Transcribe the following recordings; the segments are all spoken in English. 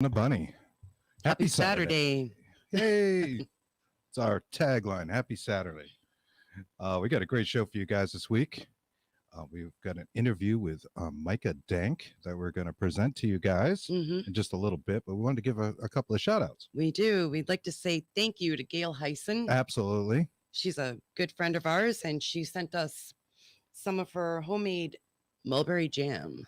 A bunny. Happy Saturday. Yay. It's our tagline. Happy Saturday. We got a great show for you guys this week. We've got an interview with Micah Dank that we're going to present to you guys in just a little bit, but we wanted to give a couple of shout outs. We do. We'd like to say thank you to Gail Heisen. Absolutely. She's a good friend of ours, and she sent us some of her homemade mulberry jam.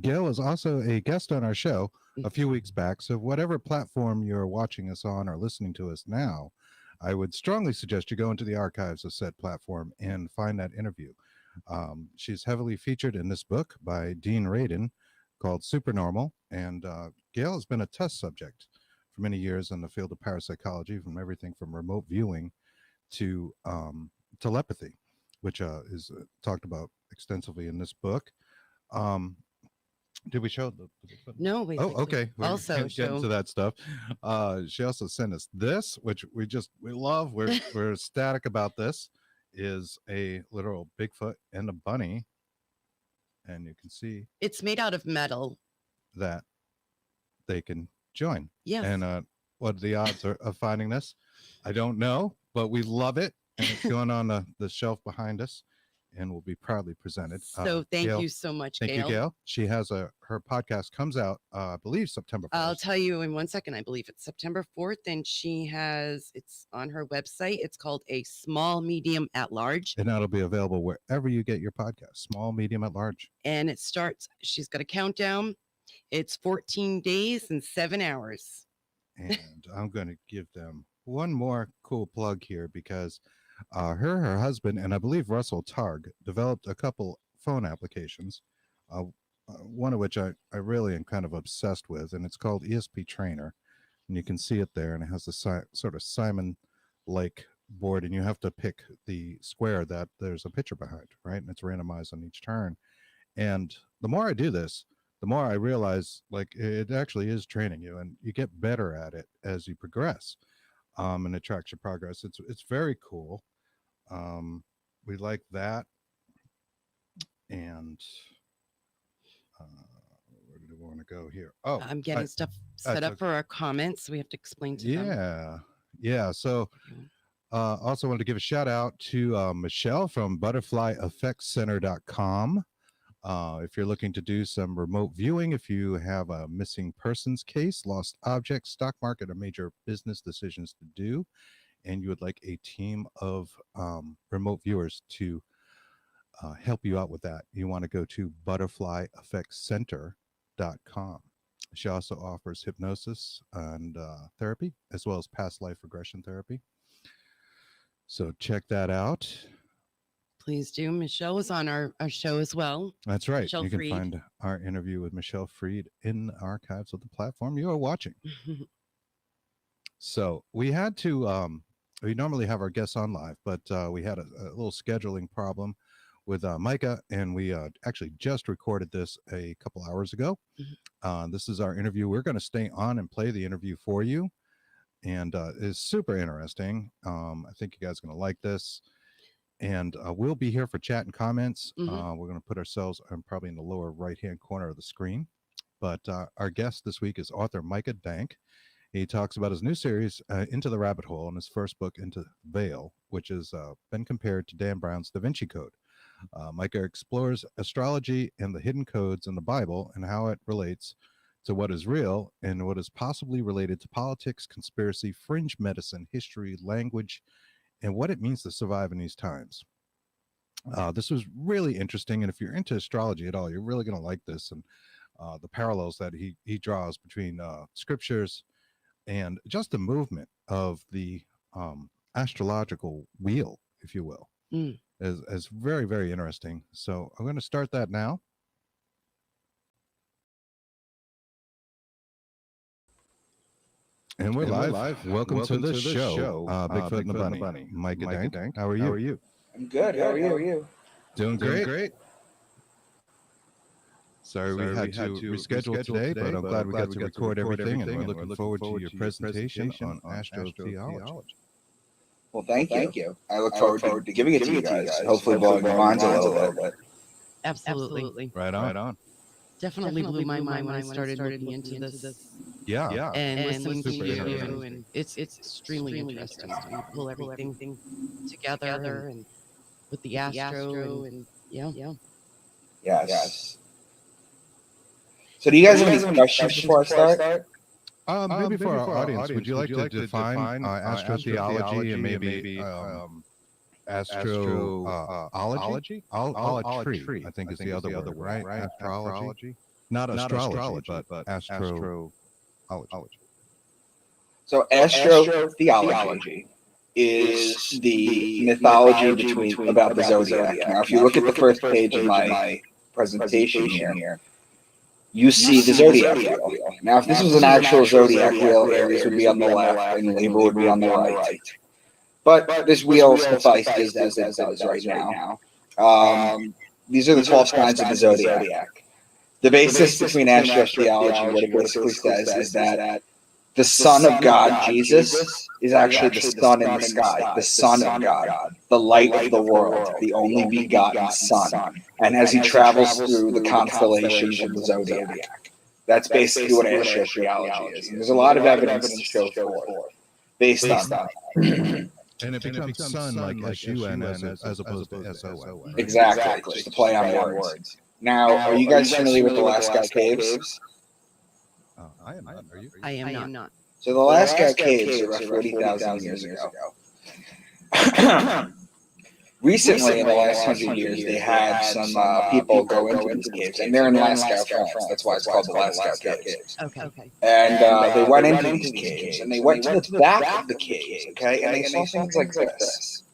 Gail is also a guest on our show a few weeks back. So, whatever platform you're watching us on or listening to us now, I would strongly suggest you go into the archives of said platform and find that interview. She's heavily featured in this book by Dean Radin called Supernormal. And Gail has been a test subject for many years in the field of parapsychology, from everything from remote viewing to telepathy, which is talked about extensively in this book. Did we show the No, we okay. We're also getting to that stuff. She also sent us this, which we love. We're ecstatic about this. Is a literal Bigfoot and a bunny, and you can see it's made out of metal that they can join. Yes. And what are the odds of finding this? I don't know, but we love it, and it's going on the shelf behind us, and will be proudly presented. So thank you so much, Gail. Thank you, Gail. She has her podcast comes out, I believe, September 1st. I'll tell you in 1 second. I believe it's September 4th, and it's on her website. It's called A Small Medium at Large. And that'll be available wherever you get your podcast, Small Medium at Large. And she's got a countdown. It's 14 days and 7 hours. And I'm going to give them one more cool plug here because her husband, and I believe Russell Targ, developed a couple phone applications, one of which I really am kind of obsessed with, and it's called ESP Trainer. And you can see it there, and it has a sort of Simon-like board, and you have to pick the square that there's a picture behind, right? And it's randomized on each turn. And the more I do this, the more I realize, like, it actually is training you, and you get better at it as you progress. And it tracks your progress. It's very cool. We like that. And where do we want to go here? Oh, I'm getting stuff set up for our comments. We have to explain to them. Yeah. So also wanted to give a shout out to Michelle from butterflyeffectscenter.com. If you're looking to do some remote viewing, if you have a missing persons case, lost objects, stock market, or major business decisions to do, and you would like a team of remote viewers to help you out with that, you want to go to butterflyeffectscenter.com. She also offers hypnosis and therapy, as well as past life regression therapy. So check that out. Please do. Michelle was on our show as well. That's right. Michelle you can Freed. find our interview with Michelle Freed in the archives of the platform you are watching. So we had to, we normally have our guests on live, but we had a little scheduling problem with Micah, and we actually just recorded this a couple hours ago. This is our interview. We're going to stay on and play the interview for you, and it's super interesting. I think you guys are going to like this. And we'll be here for chat and comments. We're going to put ourselves probably in the lower right-hand corner of the screen. But our guest this week is author Micah Dank. He talks about his new series, Into the Rabbit Hole, and his first book, Into the Veil, which has been compared to Dan Brown's Davinci Code. Micah explores astrology and the hidden codes in the Bible and how it relates to what is real and what is possibly related to politics, conspiracy, fringe medicine, history, language, and what it means to survive in these times. This was really interesting, and if you're into astrology at all, you're really going to like this, and the parallels that he draws between scriptures and just the movement of the astrological wheel, if you will, is very, very interesting. So I'm going to start that now. And we're live. Welcome to the show. Bigfoot and the Bunny. Micah Dank. How are you? I'm good. How are you? Doing great. Sorry, we had to reschedule today, but I'm glad we got to record everything, and we're looking forward to your presentation on Astro-theology. Well, thank you. I look forward to giving it to you guys. Hopefully blowing your minds a little bit. Absolutely. Right on. definitely blew my mind when I started looking into this. Yeah. And listening to Super you, interesting. and it's extremely interesting. You pull everything together and with the astro and yeah. Yes. So do you guys have any questions before I start? Maybe for our audience, would you like to define astrotheology and maybe astrology? Ology, I think is the other word, right? Astrology, not astrology, but astrotheology. So astrotheology is the mythology about the zodiac. Now, if you look at the first page of my presentation here, you see the zodiac wheel. Now, if this was an actual zodiac wheel, Aries would be on the left and Libra would be on the right. But this wheel suffices as it does right now. These are the 12 signs of the zodiac. The basis between astrotheology, what it basically says is that the Son of God, Jesus, is actually the sun in the sky, the Son of God, the light of the world, the only begotten Son. And as he travels through the constellations of the zodiac, that's basically what astrotheology is. And there's a lot of evidence to show for it based on that. And it becomes sun like S-U-N as opposed to S-O-N. Exactly, just to play on words. Now, are you guys familiar with the Lascaux Caves? I am not. Are you? I am not. So the Lascaux Caves are about 40,000 years ago. Recently, in the last 100 years, they had some people go into these caves, and they're in Lascaux, France. That's why it's called the Lascaux Caves. Okay. And they went into these caves, and they went to the back of the caves, okay, and they saw things like this.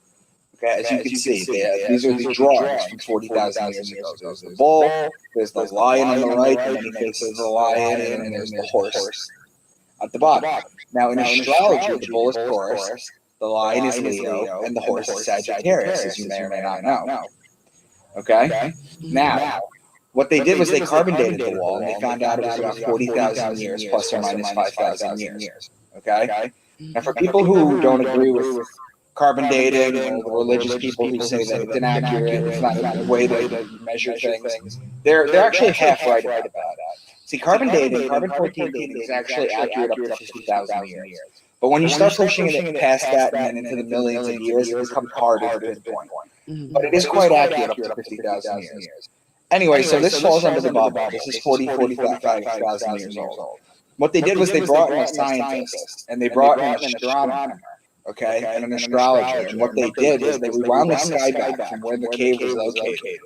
Okay, as you can see, these are the drawings from 40,000 years ago. There's the bull, there's the lion on the right, the many faces of the lion, and then there's the horse at the bottom. Now, in astrology, the bull is Taurus, the lion is Leo, and the horse is Sagittarius, as you may or may not know. Okay? Now, what they did was they carbon dated the wall, and they found out it was about 40,000 years plus or minus 5,000 years. Okay? Now, for people who don't agree with carbon dating, or the religious people who say that it's inaccurate, it's not the way to measure things, they're actually half right about that. See, carbon 14 dating is actually accurate up to 50,000 years. But when you start pushing it past that and then into the millions of years, it becomes harder to pinpoint. But it is quite accurate up to 50,000 years. Anyway, so this falls under the bubble. This is 45,000 years old. What they did was they brought in a scientist, and they brought in an astronomer, okay, and an astrologer. And what they did was they rewound the sky back from where the cave was located,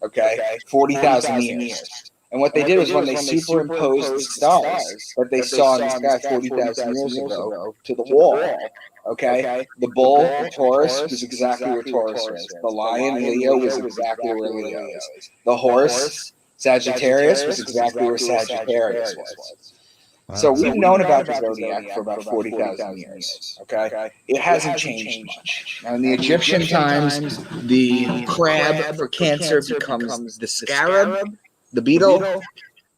okay, 40,000 years. And what they did was when they superimposed the stars that they saw in the sky 40,000 years ago to the wall, okay, the bull, the Taurus, was exactly where Taurus was. The lion, Leo, was exactly where Leo is. The horse, Sagittarius, was exactly where Sagittarius was. So we've known about the zodiac for about 40,000 years, okay? It hasn't changed much. Now, in the Egyptian times, the crab for Cancer becomes the scarab, the beetle.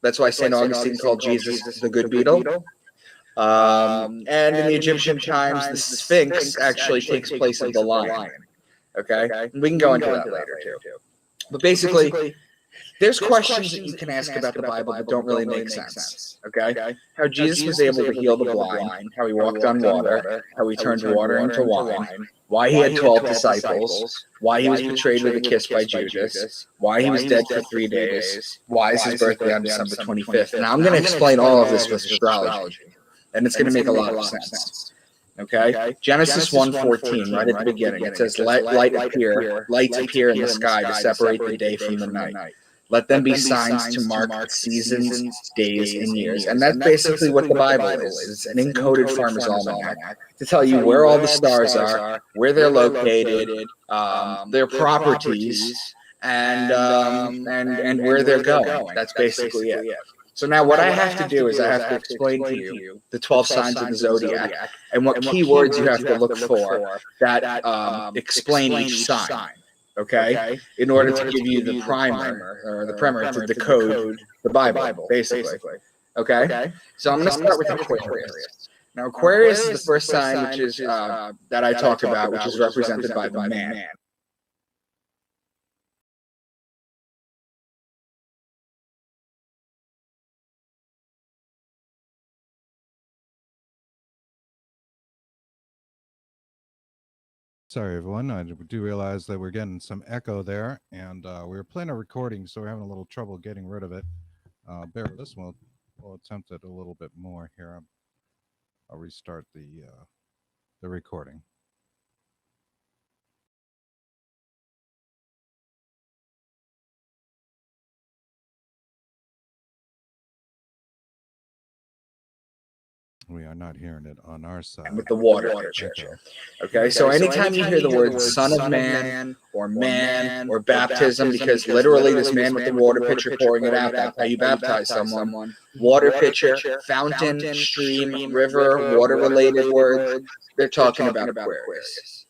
That's why St. Augustine called Jesus the good beetle. And in the Egyptian times, the Sphinx actually takes place of the lion, okay? We can go into that later, too. But basically, there's questions that you can ask about the Bible that don't really make sense, okay? How Jesus was able to heal the blind, how he walked on water, how he turned water into wine, why he had 12 disciples, why he was betrayed with a kiss by Judas, why he was dead for 3 days, why is his birthday on December 25th. Now, I'm going to explain all of this with astrology, and it's going to make a lot of sense. Okay, Genesis 1:14, right at the beginning, it says, lights appear in the sky to separate the day from the night. Let them be signs to mark the seasons, days, and years. And that's basically what the Bible is. It's an encoded farmer's almanac to tell you where all the stars are, where they're located, their properties, and where they're going. That's basically it. So now what I have to do is I have to explain to you the 12 signs of the zodiac and what keywords you have to look for that explain each sign. Okay, in order to give you the primer or the primer to decode the Bible, basically. Okay, so I'm going to start with Aquarius. Now, Aquarius is the first sign, which is that I talk about, which is represented by the man. Sorry, everyone. I do realize that we're getting some echo there, and we were playing a recording, so we're having a little trouble getting rid of it. Bear with us. We'll attempt it a little bit more here. I'll restart the recording. We are not hearing it on our side. With the water picture. Okay, so anytime you hear the word Son of Man or baptism, because literally this man with the water pitcher pouring it out, that's how you baptize someone. Water pitcher, fountain, stream, river, water-related word, they're talking about Aquarius.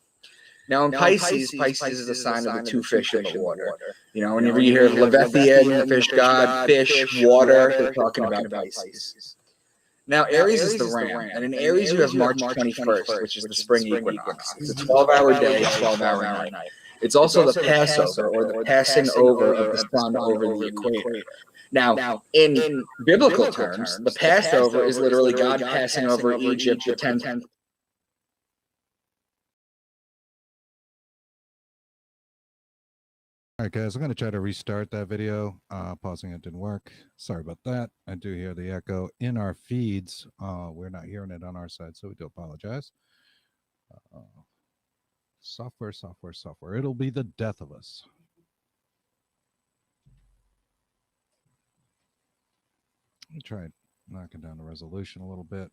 Now in Pisces, Pisces is a sign of the two fish in the water. You know, whenever you hear Levitation, the fish god, fish, water, they're talking about Pisces. Now, Aries is the ram, and in Aries you have March 21st, which is the spring equinox. It's a 12-hour day, 12-hour night. It's also the Passover, or the passing over of the sun over the equator. Now, in biblical terms, the Passover is literally God passing over Egypt the 10th. All right, guys, I'm going to try to restart that video. Pausing it didn't work. Sorry about that. I do hear the echo in our feeds. We're not hearing it on our side, so we do apologize. Software. It'll be the death of us. Let me try knocking down the resolution a little bit.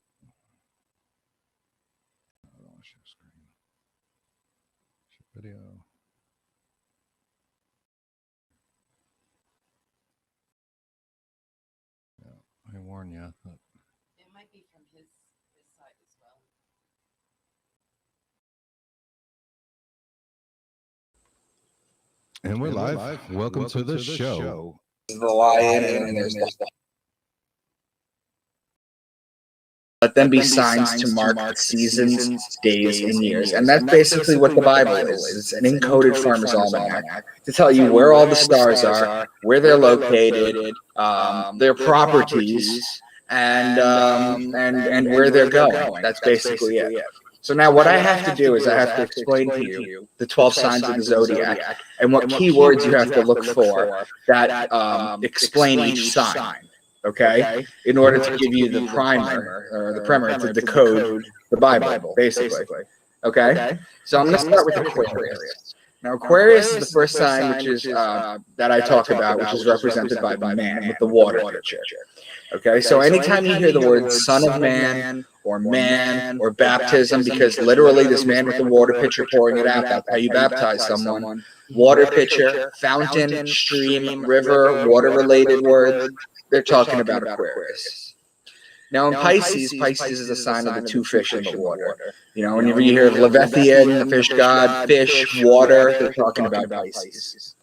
I don't want to share screen. Share video. I warn you. It might be from his side as well. And we're live. Welcome to the show. The lion, and there's the... Let them be signs to mark seasons, days, and years. And that's basically what the Bible is. It's an encoded farmer's almanac to tell you where all the stars are, where they're located, their properties, and where they're going. That's basically it. So now what I have to do is I have to explain to you the 12 signs of the zodiac and what keywords you have to look for that explain each sign. Okay, in order to give you the primer or the primer to decode the Bible, basically. Okay, so I'm going to start with Aquarius. Now, Aquarius is the first sign, which is that I talk about, which is represented by the man with the water picture. Okay, so anytime you hear the word Son of Man or baptism, because literally this man with the water pitcher pouring it out, that's how you baptize someone. Water pitcher, fountain, stream, river, water-related word. They're talking about Aquarius. Now in Pisces, Pisces is a sign of the two fish in the water. You know, whenever you hear Levitation, the fish god, fish, water, they're talking about Pisces.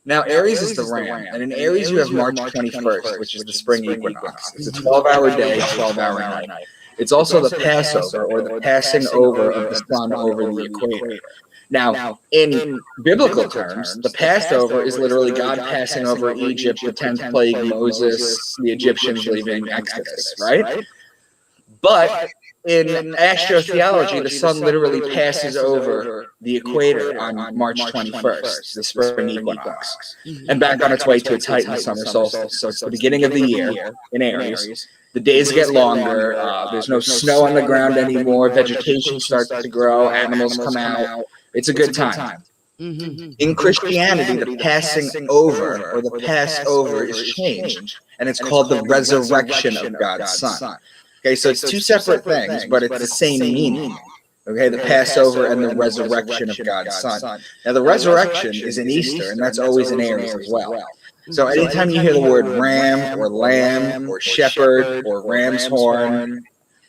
Now Aries is the ram, and in Aries you have March 21st, which is the spring equinox. It's a 12-hour day, 12-hour night. It's also the Passover, or the passing over of the sun over the equator. Now, in biblical terms, the Passover is literally God passing over Egypt, the 10th plague, Moses, the Egyptians leaving Exodus, right? But in astrotheology, the sun literally passes over the equator on March 21st, the spring equinox, and back on its way to its height in the summer solstice. So it's the beginning of the year in Aries. The days get longer. There's no snow on the ground anymore. Vegetation starts to grow. Animals come out. It's a good time. In Christianity, the passing over or the Passover is changed, and it's called the resurrection of God's Son. Okay, so it's two separate things, but it's the same meaning. Okay, the Passover and the resurrection of God's Son. Now, the resurrection is in Easter, and that's always in Aries as well. So anytime you hear the word ram or lamb or shepherd or ram's horn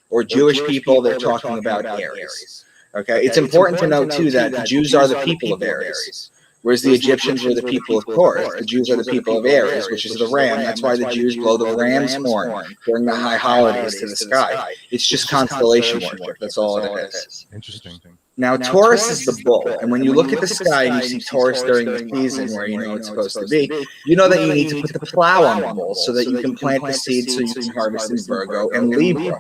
or Jewish people, they're talking about Aries. Okay, it's important to note too that the Jews are the people of Aries, whereas the Egyptians were the people of Taurus. The Jews are the people of Aries, which is the ram. That's why the Jews blow the ram's horn during the high holidays to the sky. It's just constellation worship. That's all it is. Interesting. Now, Taurus is the bull, and when you look at the sky and you see Taurus during the season where you know it's supposed to be, you know that you need to put the plow on the bull so that you can plant the seed so you can harvest in Virgo and Libra.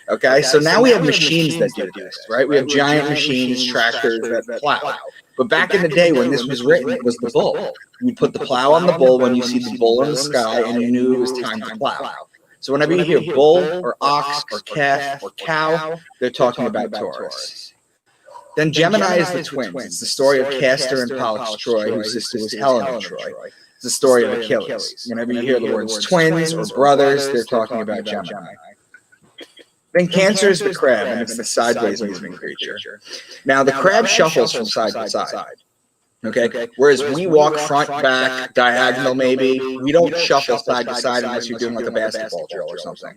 Okay, so now we have machines that do this, right? We have giant machines, tractors that plow. But back in the day when this was written, it was the bull. You'd put the plow on the bull when you see the bull in the sky, and you knew it was time to plow. So whenever you hear bull or ox or calf or cow, they're talking about Taurus. Then Gemini is the twins. It's the story of Castor and Pollux Troy, whose sister was Helena Troy. It's the story of Achilles. Whenever you hear the words twins or brothers, they're talking about Gemini. Then Cancer is the crab, and it's the sideways moving creature. Now, the crab shuffles from side to side. Okay? Whereas we walk front, back, diagonal maybe, we don't shuffle side to side unless you're doing like a basketball drill or something.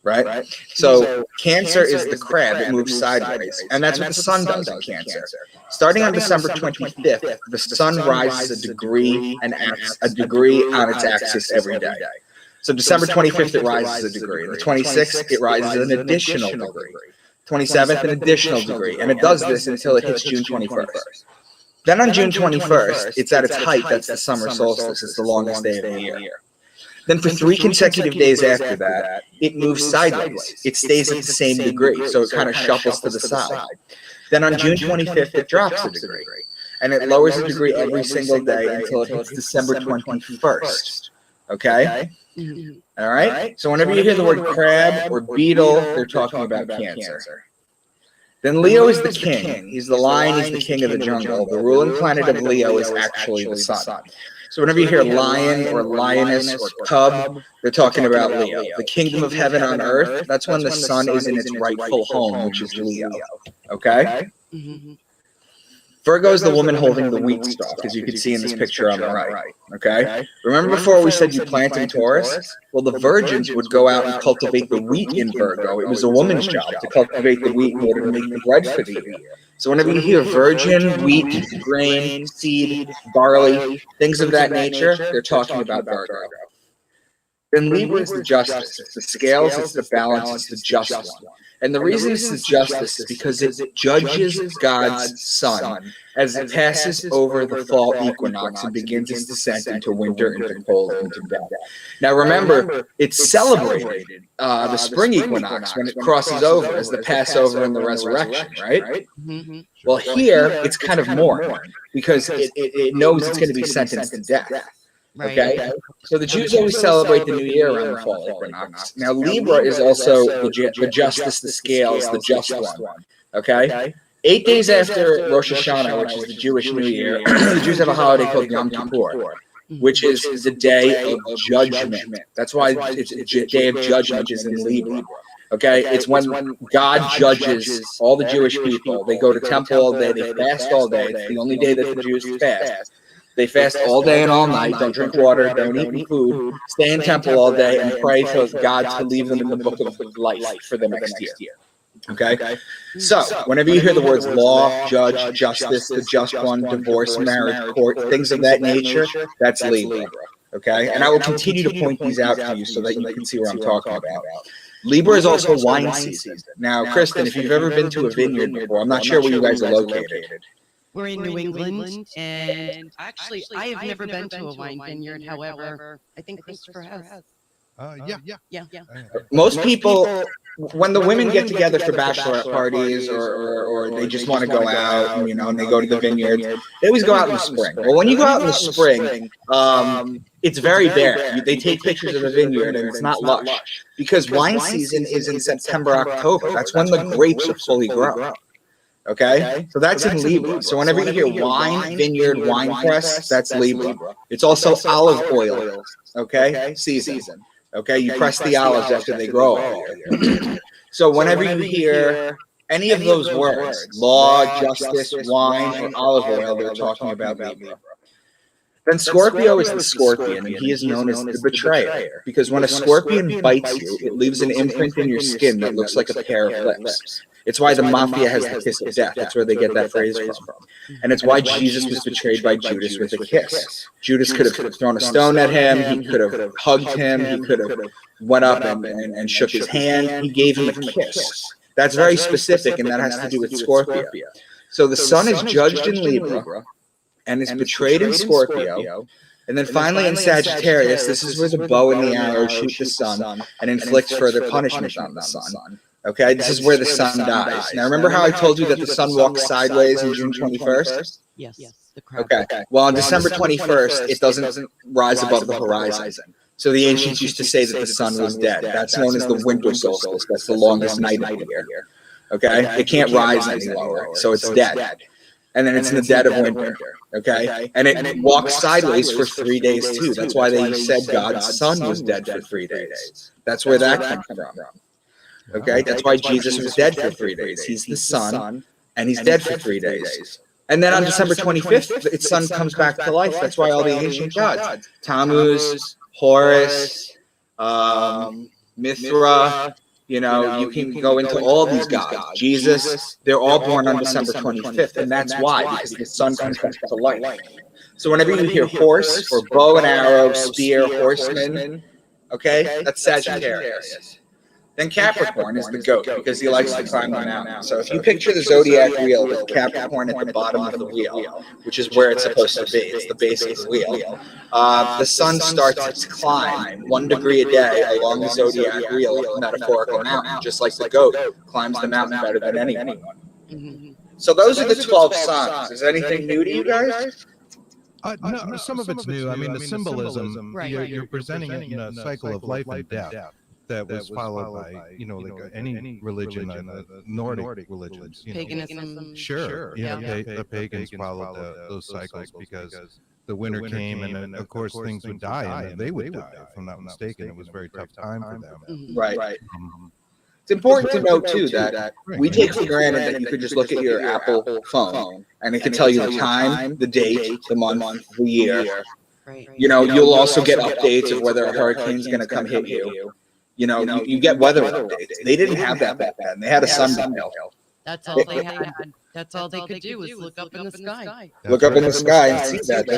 Right? So Cancer is the crab. It moves sideways. And that's what the sun does in Cancer. Starting on December 25th, the sun rises a degree and acts a degree on its axis every day. So December 25th, it rises a degree. The 26th, it rises an additional degree. 27th, an additional degree. And it does this until it hits June 21st. Then on June 21st, it's at its height. That's the summer solstice. It's the longest day of the year. Then for 3 consecutive days after that, it moves sideways. It stays at the same degree. So it kind of shuffles to the side. Then on June 25th, it drops a degree. And it lowers a degree every single day until it hits December 21st. Okay? All right? So whenever you hear the word crab or beetle, they're talking about Cancer. Then Leo is the king. He's the lion. He's the king of the jungle. The ruling planet of Leo is actually the sun. So whenever you hear lion or lioness or cub, they're talking about Leo. The kingdom of heaven on earth, that's when the sun is in its rightful home, which is Leo. Okay? Virgo is the woman holding the wheat stalk, as you can see in this picture on the right. Okay? Remember before we said you plant in Taurus? Well, the virgins would go out and cultivate the wheat in Virgo. It was a woman's job to cultivate the wheat in order to make the bread for the year. So whenever you hear virgin, wheat, grain, seed, barley, things of that nature, they're talking about Virgo. Then Libra is the justice. It's the scales, it's the balance, it's the just one. And the reason it's the justice is because it judges God's sun as it passes over the fall equinox and begins its descent into winter, into cold, into death. Now remember, it's celebrated the spring equinox when it crosses over as the Passover and the resurrection, right? Well, here it's kind of more because it knows it's going to be sentenced to death. Okay, so the Jews always celebrate the new year around the fall equinox. Now Libra is also the justice, the scales, the just one. Okay, 8 days after Rosh Hashanah, which is the Jewish New Year, the Jews have a holiday called Yom Kippur, which is the day of judgment. That's why it's a day of judgment is in Libra. Okay, it's when God judges all the Jewish people. They go to temple all day, they fast all day. It's the only day that the Jews fast. They fast all day and all night, don't drink water, don't eat food, stay in temple all day, and pray for God to leave them in the book of life for the next year. Okay? So, whenever you hear the words law, judge, justice, the just one, divorce, marriage, court, things of that nature, that's Libra. Okay? And I will continue to point these out to you so that you can see what I'm talking about. Libra is also wine season. Now, Kristen, if you've ever been to a vineyard before, I'm not sure where you guys are located. We're in New England, and actually, I have never been to a wine vineyard. However, I think Christopher has. Yeah. Most people, when the women get together for bachelorette parties or they just want to go out, and they go to the vineyard, they always go out in the spring. Well, when you go out in the spring, it's very bare. They take pictures of the vineyard, and it's not lush because wine season is in September, October. That's when the grapes are fully grown. Okay, so that's in Libra. So whenever you hear wine, vineyard, wine press, that's Libra. It's also olive oil, okay, season. Okay, you press the olives after they grow all year. So whenever you hear any of those words, law, justice, wine, or olive oil, they're talking about Libra. Then Scorpio is the scorpion, and he is known as the betrayer, because when a scorpion bites you, it leaves an imprint in your skin that looks like a pair of lips. It's why the mafia has the kiss of death. That's where they get that phrase from. And it's why Jesus was betrayed by Judas with a kiss. Judas could have thrown a stone at him. He could have hugged him. He could have went up and shook his hand. He gave him a kiss. That's very specific, and that has to do with Scorpio. So the sun is judged in Libra and is betrayed in Scorpio. And then finally in Sagittarius, this is where the bow and the arrow shoot the sun and inflict further punishment on the sun. Okay, this is where the sun dies. Now, remember how I told you that the sun walks sideways on June 21st? Yes. The crowd. Okay. Well, on December 21st, it doesn't rise above the horizon. So the ancients used to say that the sun was dead. That's known as the winter solstice. That's the longest night of the year. Okay? It can't rise any lower, so it's dead. And then it's in the dead of winter. Okay? And it walks sideways for 3 days too. That's why they said God's son was dead for 3 days. That's where that comes from. Okay? That's why Jesus was dead for 3 days. He's the son, and he's dead for 3 days. And then on December 25th, its sun comes back to life. That's why all the ancient gods, Tammuz, Horus, Mithra, you know, you can go into all these gods. Jesus, they're all born on December 25th. And that's why, because the sun comes back to life. So whenever you hear horse or bow and arrow, spear, horseman, okay, that's Sagittarius. Then Capricorn is the goat because he likes to climb the mountain. So if you picture the zodiac wheel with Capricorn at the bottom of the wheel, which is where it's supposed to be, it's the base of the wheel, the sun starts its climb 1 degree a day along the zodiac wheel of the metaphorical mountain, just like the goat climbs the mountain better than anyone. So those are the 12 signs. Is anything new to you guys? No, some of it's new. I mean, the symbolism, you're presenting it in a cycle of life and death that was followed by, you know, like any religion, Nordic religions. You know. Paganism. Sure. The pagans followed those cycles because the winter came and then, of course, things would die and they would die, if I'm not mistaken. It was a very tough time for them. Right. It's important to note, too, that we take for granted that you could just look at your Apple phone and it could tell you the time, the date, the month, the year. You know, you'll also get updates of whether a hurricane's going to come hit you. You know, you get weather updates. They didn't have that back then. They had a sundial. That's all they had. That's all they could do was look up in the sky. Look up in the sky and see that.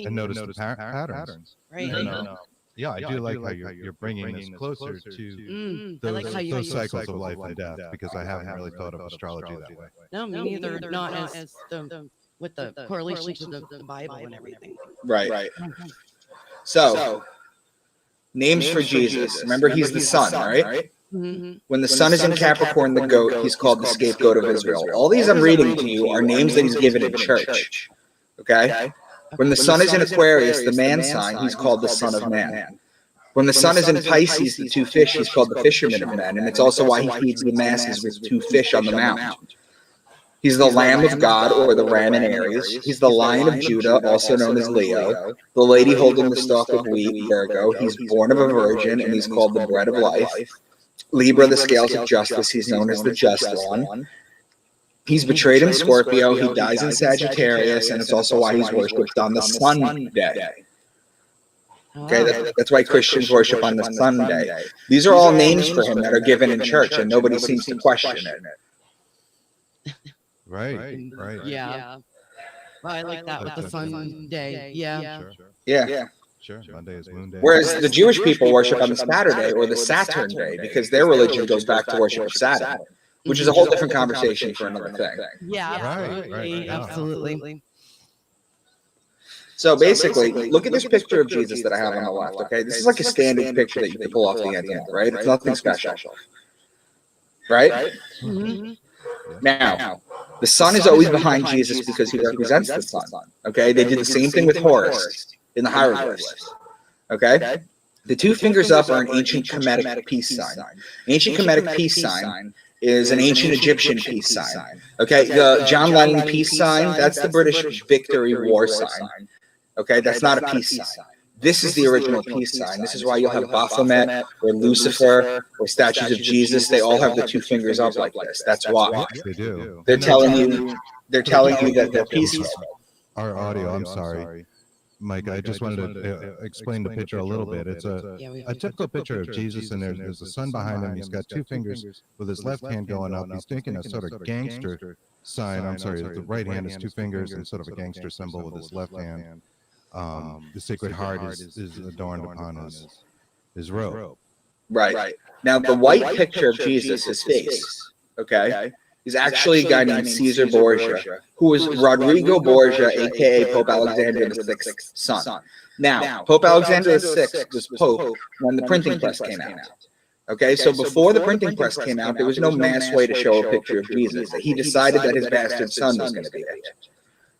And notice the patterns. Right. Yeah, I do like how you're bringing this closer to those cycles of life and death, because I haven't really thought of astrology that way. No, me neither. Not as with the correlation to the Bible and everything. Right. So, names for Jesus. Remember, he's the sun, right? When the sun is in Capricorn, the goat, he's called the scapegoat of Israel. All these I'm reading to you are names that he's given in church. Okay? When the sun is in Aquarius, the man sign, he's called the Son of Man. When the sun is in Pisces, the 2 fish, he's called the Fisherman of Men. And it's also why he feeds the masses with 2 fish on the mount. He's the Lamb of God, or the Ram in Aries. He's the Lion of Judah, also known as Leo. The lady holding the stalk of wheat, Virgo. He's born of a virgin, and he's called the bread of life. Libra, the scales of justice. He's known as the just one. He's betrayed in Scorpio. He dies in Sagittarius, and it's also why he's worshipped on the Sunday. Okay, that's why Christians worship on the Sunday. These are all names for him that are given in church, and nobody seems to question it. Right. Yeah. Well, I like that with the Sunday. Yeah. Sure. Monday is moon day. Whereas the Jewish people worship on the Saturday or the Saturn day, because their religion goes back to worship of Saturn, which is a whole different conversation for another thing. Yeah, Right. Absolutely. So basically, look at this picture of Jesus that I have on the left, okay? This is like a standard picture that you can pull off the internet, right? It's nothing special. Right? Now, the sun is always behind Jesus because he represents the sun, okay? They did the same thing with Horus in the hieroglyphs, okay? The 2 fingers up are an ancient Kemetic peace sign. Ancient Kemetic peace sign is an ancient Egyptian peace sign, okay? The John Lennon peace sign, that's the British victory war sign, okay? That's not a peace sign. This is the original peace sign. This is why you'll have Baphomet or Lucifer or statues of Jesus. They all have the 2 fingers up like this. That's why. They do. They're telling you that they're peaceful. Our audio, I'm sorry. Mike, I just wanted to explain the picture a little bit. It's a typical picture of Jesus, and there's a sun behind him. He's got 2 fingers with his left hand going up. He's making a sort of gangster sign. I'm sorry, the right hand is 2 fingers and sort of a gangster symbol with his left hand. The Sacred Heart is adorned upon his robe. Right. Now, the white picture of Jesus, his face, okay, is actually a guy named Caesar Borgia, who was Rodrigo Borgia, a.k.a. Pope Alexander VI's son. Now, Pope Alexander VI was Pope when the printing press came out. Okay, so before the printing press came out, there was no mass way to show a picture of Jesus. He decided that his bastard son was going to be it.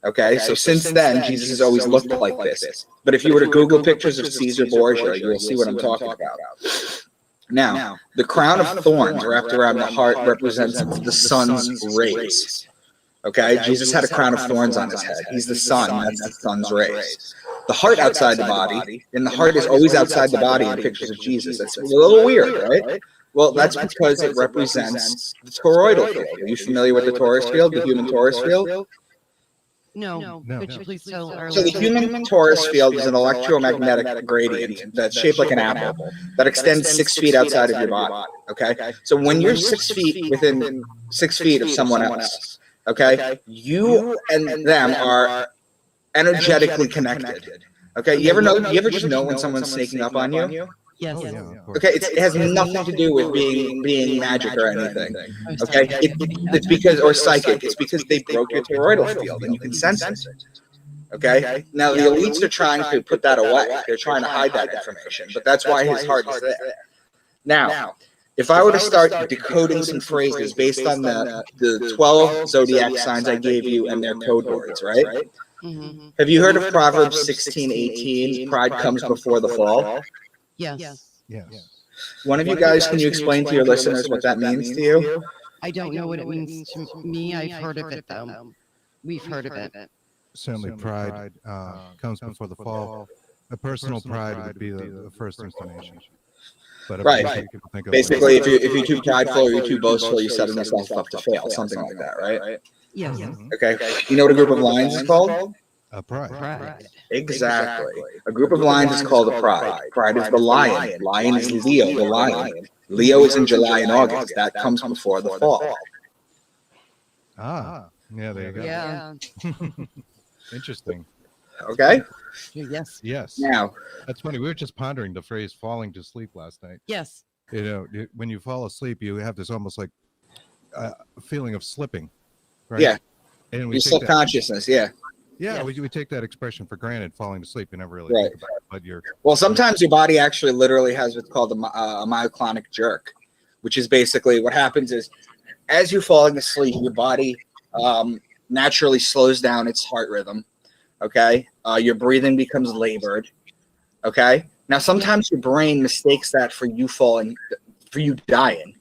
Okay, so since then, Jesus has always looked like this. But if you were to Google pictures of Caesar Borgia, you'll see what I'm talking about. Now, the crown of thorns wrapped around the heart represents the sun's rays. Okay, Jesus had a crown of thorns on his head. He's the sun, that's the sun's rays. The heart outside the body, and the heart is always outside the body in pictures of Jesus. That's a little weird, right? Well, that's because it represents the toroidal field. Are you familiar with the torus field, the human torus field? No. Could you please tell our So the human torus field is an electromagnetic gradient that's shaped like an apple that extends 6 feet outside of your body. Okay, so when you're 6 feet within 6 feet of someone else, okay, you and them are energetically connected. Okay, you ever just know when someone's sneaking up on you? Yes. Oh, yeah, of course. Okay, it has nothing to do with being magic or anything. Okay, it's because, or psychic, it's because they broke your toroidal field and you can sense it. Okay, now the elites are trying to put that away. They're trying to hide that information, but that's why his heart is there. Now, if I were to start decoding some phrases based on the 12 zodiac signs I gave you and their code words, right? Mm-hmm. Have you heard of Proverbs 16:18? Pride comes before the fall. Yes. Yes. One of you guys, can you explain to your listeners what that means to you? I don't know what it means to me. I've heard of it, though. We've heard of it. Certainly pride comes before the fall. A personal pride would be the first inclination. But Right. Basically, if you're too prideful or you're too boastful, you're setting yourself up to fail, something like that, right? Yes. Okay. You know what a group of lions is called? Pride. Pride. Exactly. A group of lions is called a pride. Pride is the lion. Lion is Leo, the lion. Leo is in July and August. That comes before the fall. Yeah, there you go. Yeah. Interesting. Okay. Yes. Yes. Now, That's funny. We were just pondering the phrase falling to sleep last night. Yes. You know, when you fall asleep, you have this almost like feeling of slipping, right? yeah, And we your take that, subconsciousness, yeah. yeah, we take that expression for granted, falling to sleep. You never really Right. think about it, but you're Well, sometimes your body actually literally has what's called a myoclonic jerk, which is basically what happens is as you're falling asleep, your body naturally slows down its heart rhythm. Okay. Your breathing becomes labored. Okay. Now, sometimes your brain mistakes that for you dying.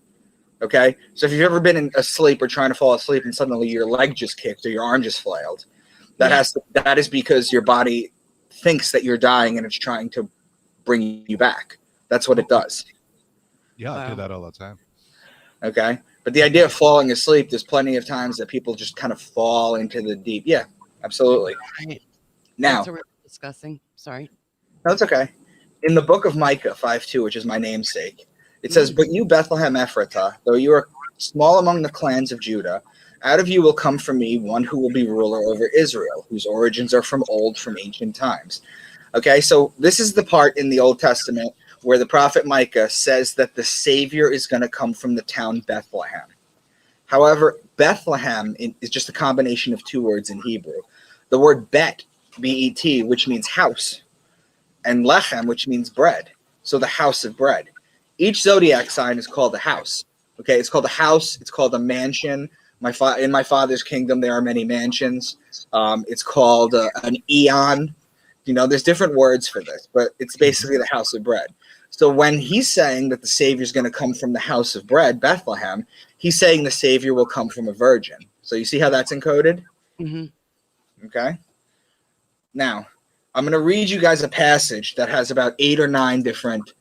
Okay. So if you've ever been asleep or trying to fall asleep and suddenly your leg just kicked or your arm just flailed, that is because your body thinks that you're dying and it's trying to bring you back. That's what it does. yeah, I do Wow. that all the time. Okay. But the idea of falling asleep, there's plenty of times that people just kind of fall into the deep. Yeah, absolutely. Right. Now, That's what we're discussing. Sorry. no, it's okay. In the book of Micah 5:2, which is my namesake, it says, "But you, Bethlehem Ephratah, though you are small among the clans of Judah, out of you will come from me one who will be ruler over Israel, whose origins are from ancient times." Okay, so this is the part in the Old Testament where the prophet Micah says that the Savior is going to come from the town Bethlehem. However, Bethlehem is just a combination of two words in Hebrew. The word bet, B-E-T, which means house, and lechem, which means bread. So the house of bread. Each zodiac sign is called a house. Okay, it's called a house. It's called a mansion. In my father's kingdom, there are many mansions. It's called an eon. You know, there's different words for this, but it's basically the house of bread. So when he's saying that the Savior is going to come from the house of bread, Bethlehem, he's saying the Savior will come from a virgin. So you see how that's encoded? Mm-hmm. Okay. Now, I'm going to read you guys a passage that has about 8 or 9 different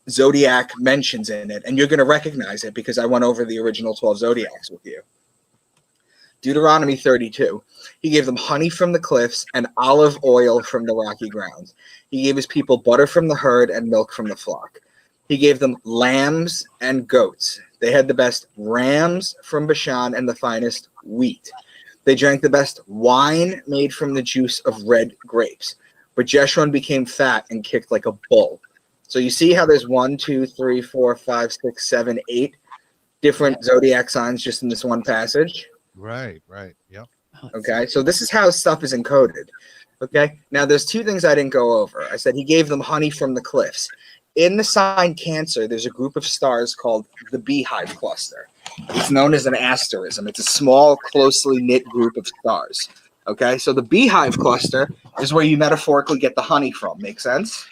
zodiac mentions in it, and you're going to recognize it because I went over the original 12 zodiacs with you. Deuteronomy 32. He gave them honey from the cliffs and olive oil from the rocky grounds. He gave his people butter from the herd and milk from the flock. He gave them lambs and goats. They had the best rams from Bashan and the finest wheat. They drank the best wine made from the juice of red grapes. But Jeshurun became fat and kicked like a bull. So you see how there's 1, 2, 3, 4, 5, 6, 7, 8 different zodiac signs just in this one passage? Right. Yep. Okay, so this is how stuff is encoded. Okay, now there's 2 things I didn't go over. I said he gave them honey from the cliffs. in the sign Cancer, there's a group of stars called the Beehive Cluster. It's known as an asterism. It's a small, closely knit group of stars. Okay, so the Beehive Cluster is where you metaphorically get the honey from. Make sense?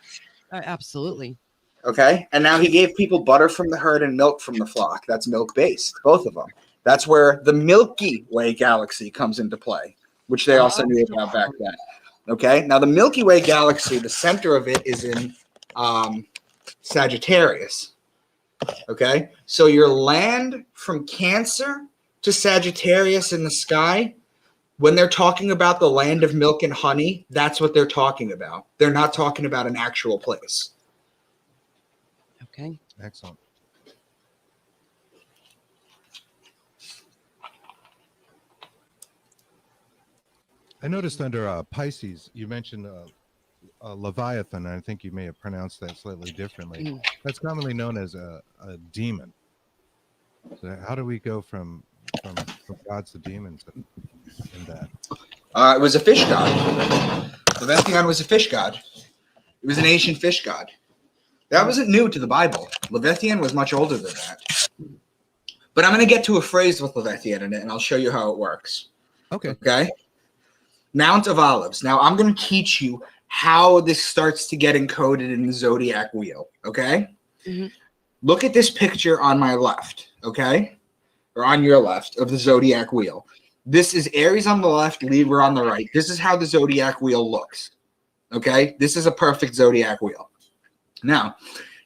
Absolutely. Okay, and now he gave people butter from the herd and milk from the flock. That's milk-based, both of them. That's where the Milky Way galaxy comes into play, which they also knew about back then. Okay, now the Milky Way galaxy, the center of it is in Sagittarius. Okay, so your land from Cancer to Sagittarius in the sky, when they're talking about the land of milk and honey, that's what they're talking about. They're not talking about an actual place. Okay. Excellent. I noticed under Pisces, you mentioned Leviathan. I think you may have pronounced that slightly differently. That's commonly known as a demon. So how do we go from gods to demons in that? It was a fish god. Leviathan was a fish god. It was an ancient fish god. That wasn't new to the Bible. Leviathan was much older than that. But I'm going to get to a phrase with Leviathan in it, and I'll show you how it works. Okay? Mount of Olives. Now, I'm going to teach you how this starts to get encoded in the zodiac wheel. Okay? Mm-hmm. Look at this picture on my left. Okay? Or on your left of the zodiac wheel. This is Aries on the left, Libra on the right. This is how the zodiac wheel looks. Okay? This is a perfect zodiac wheel. Now,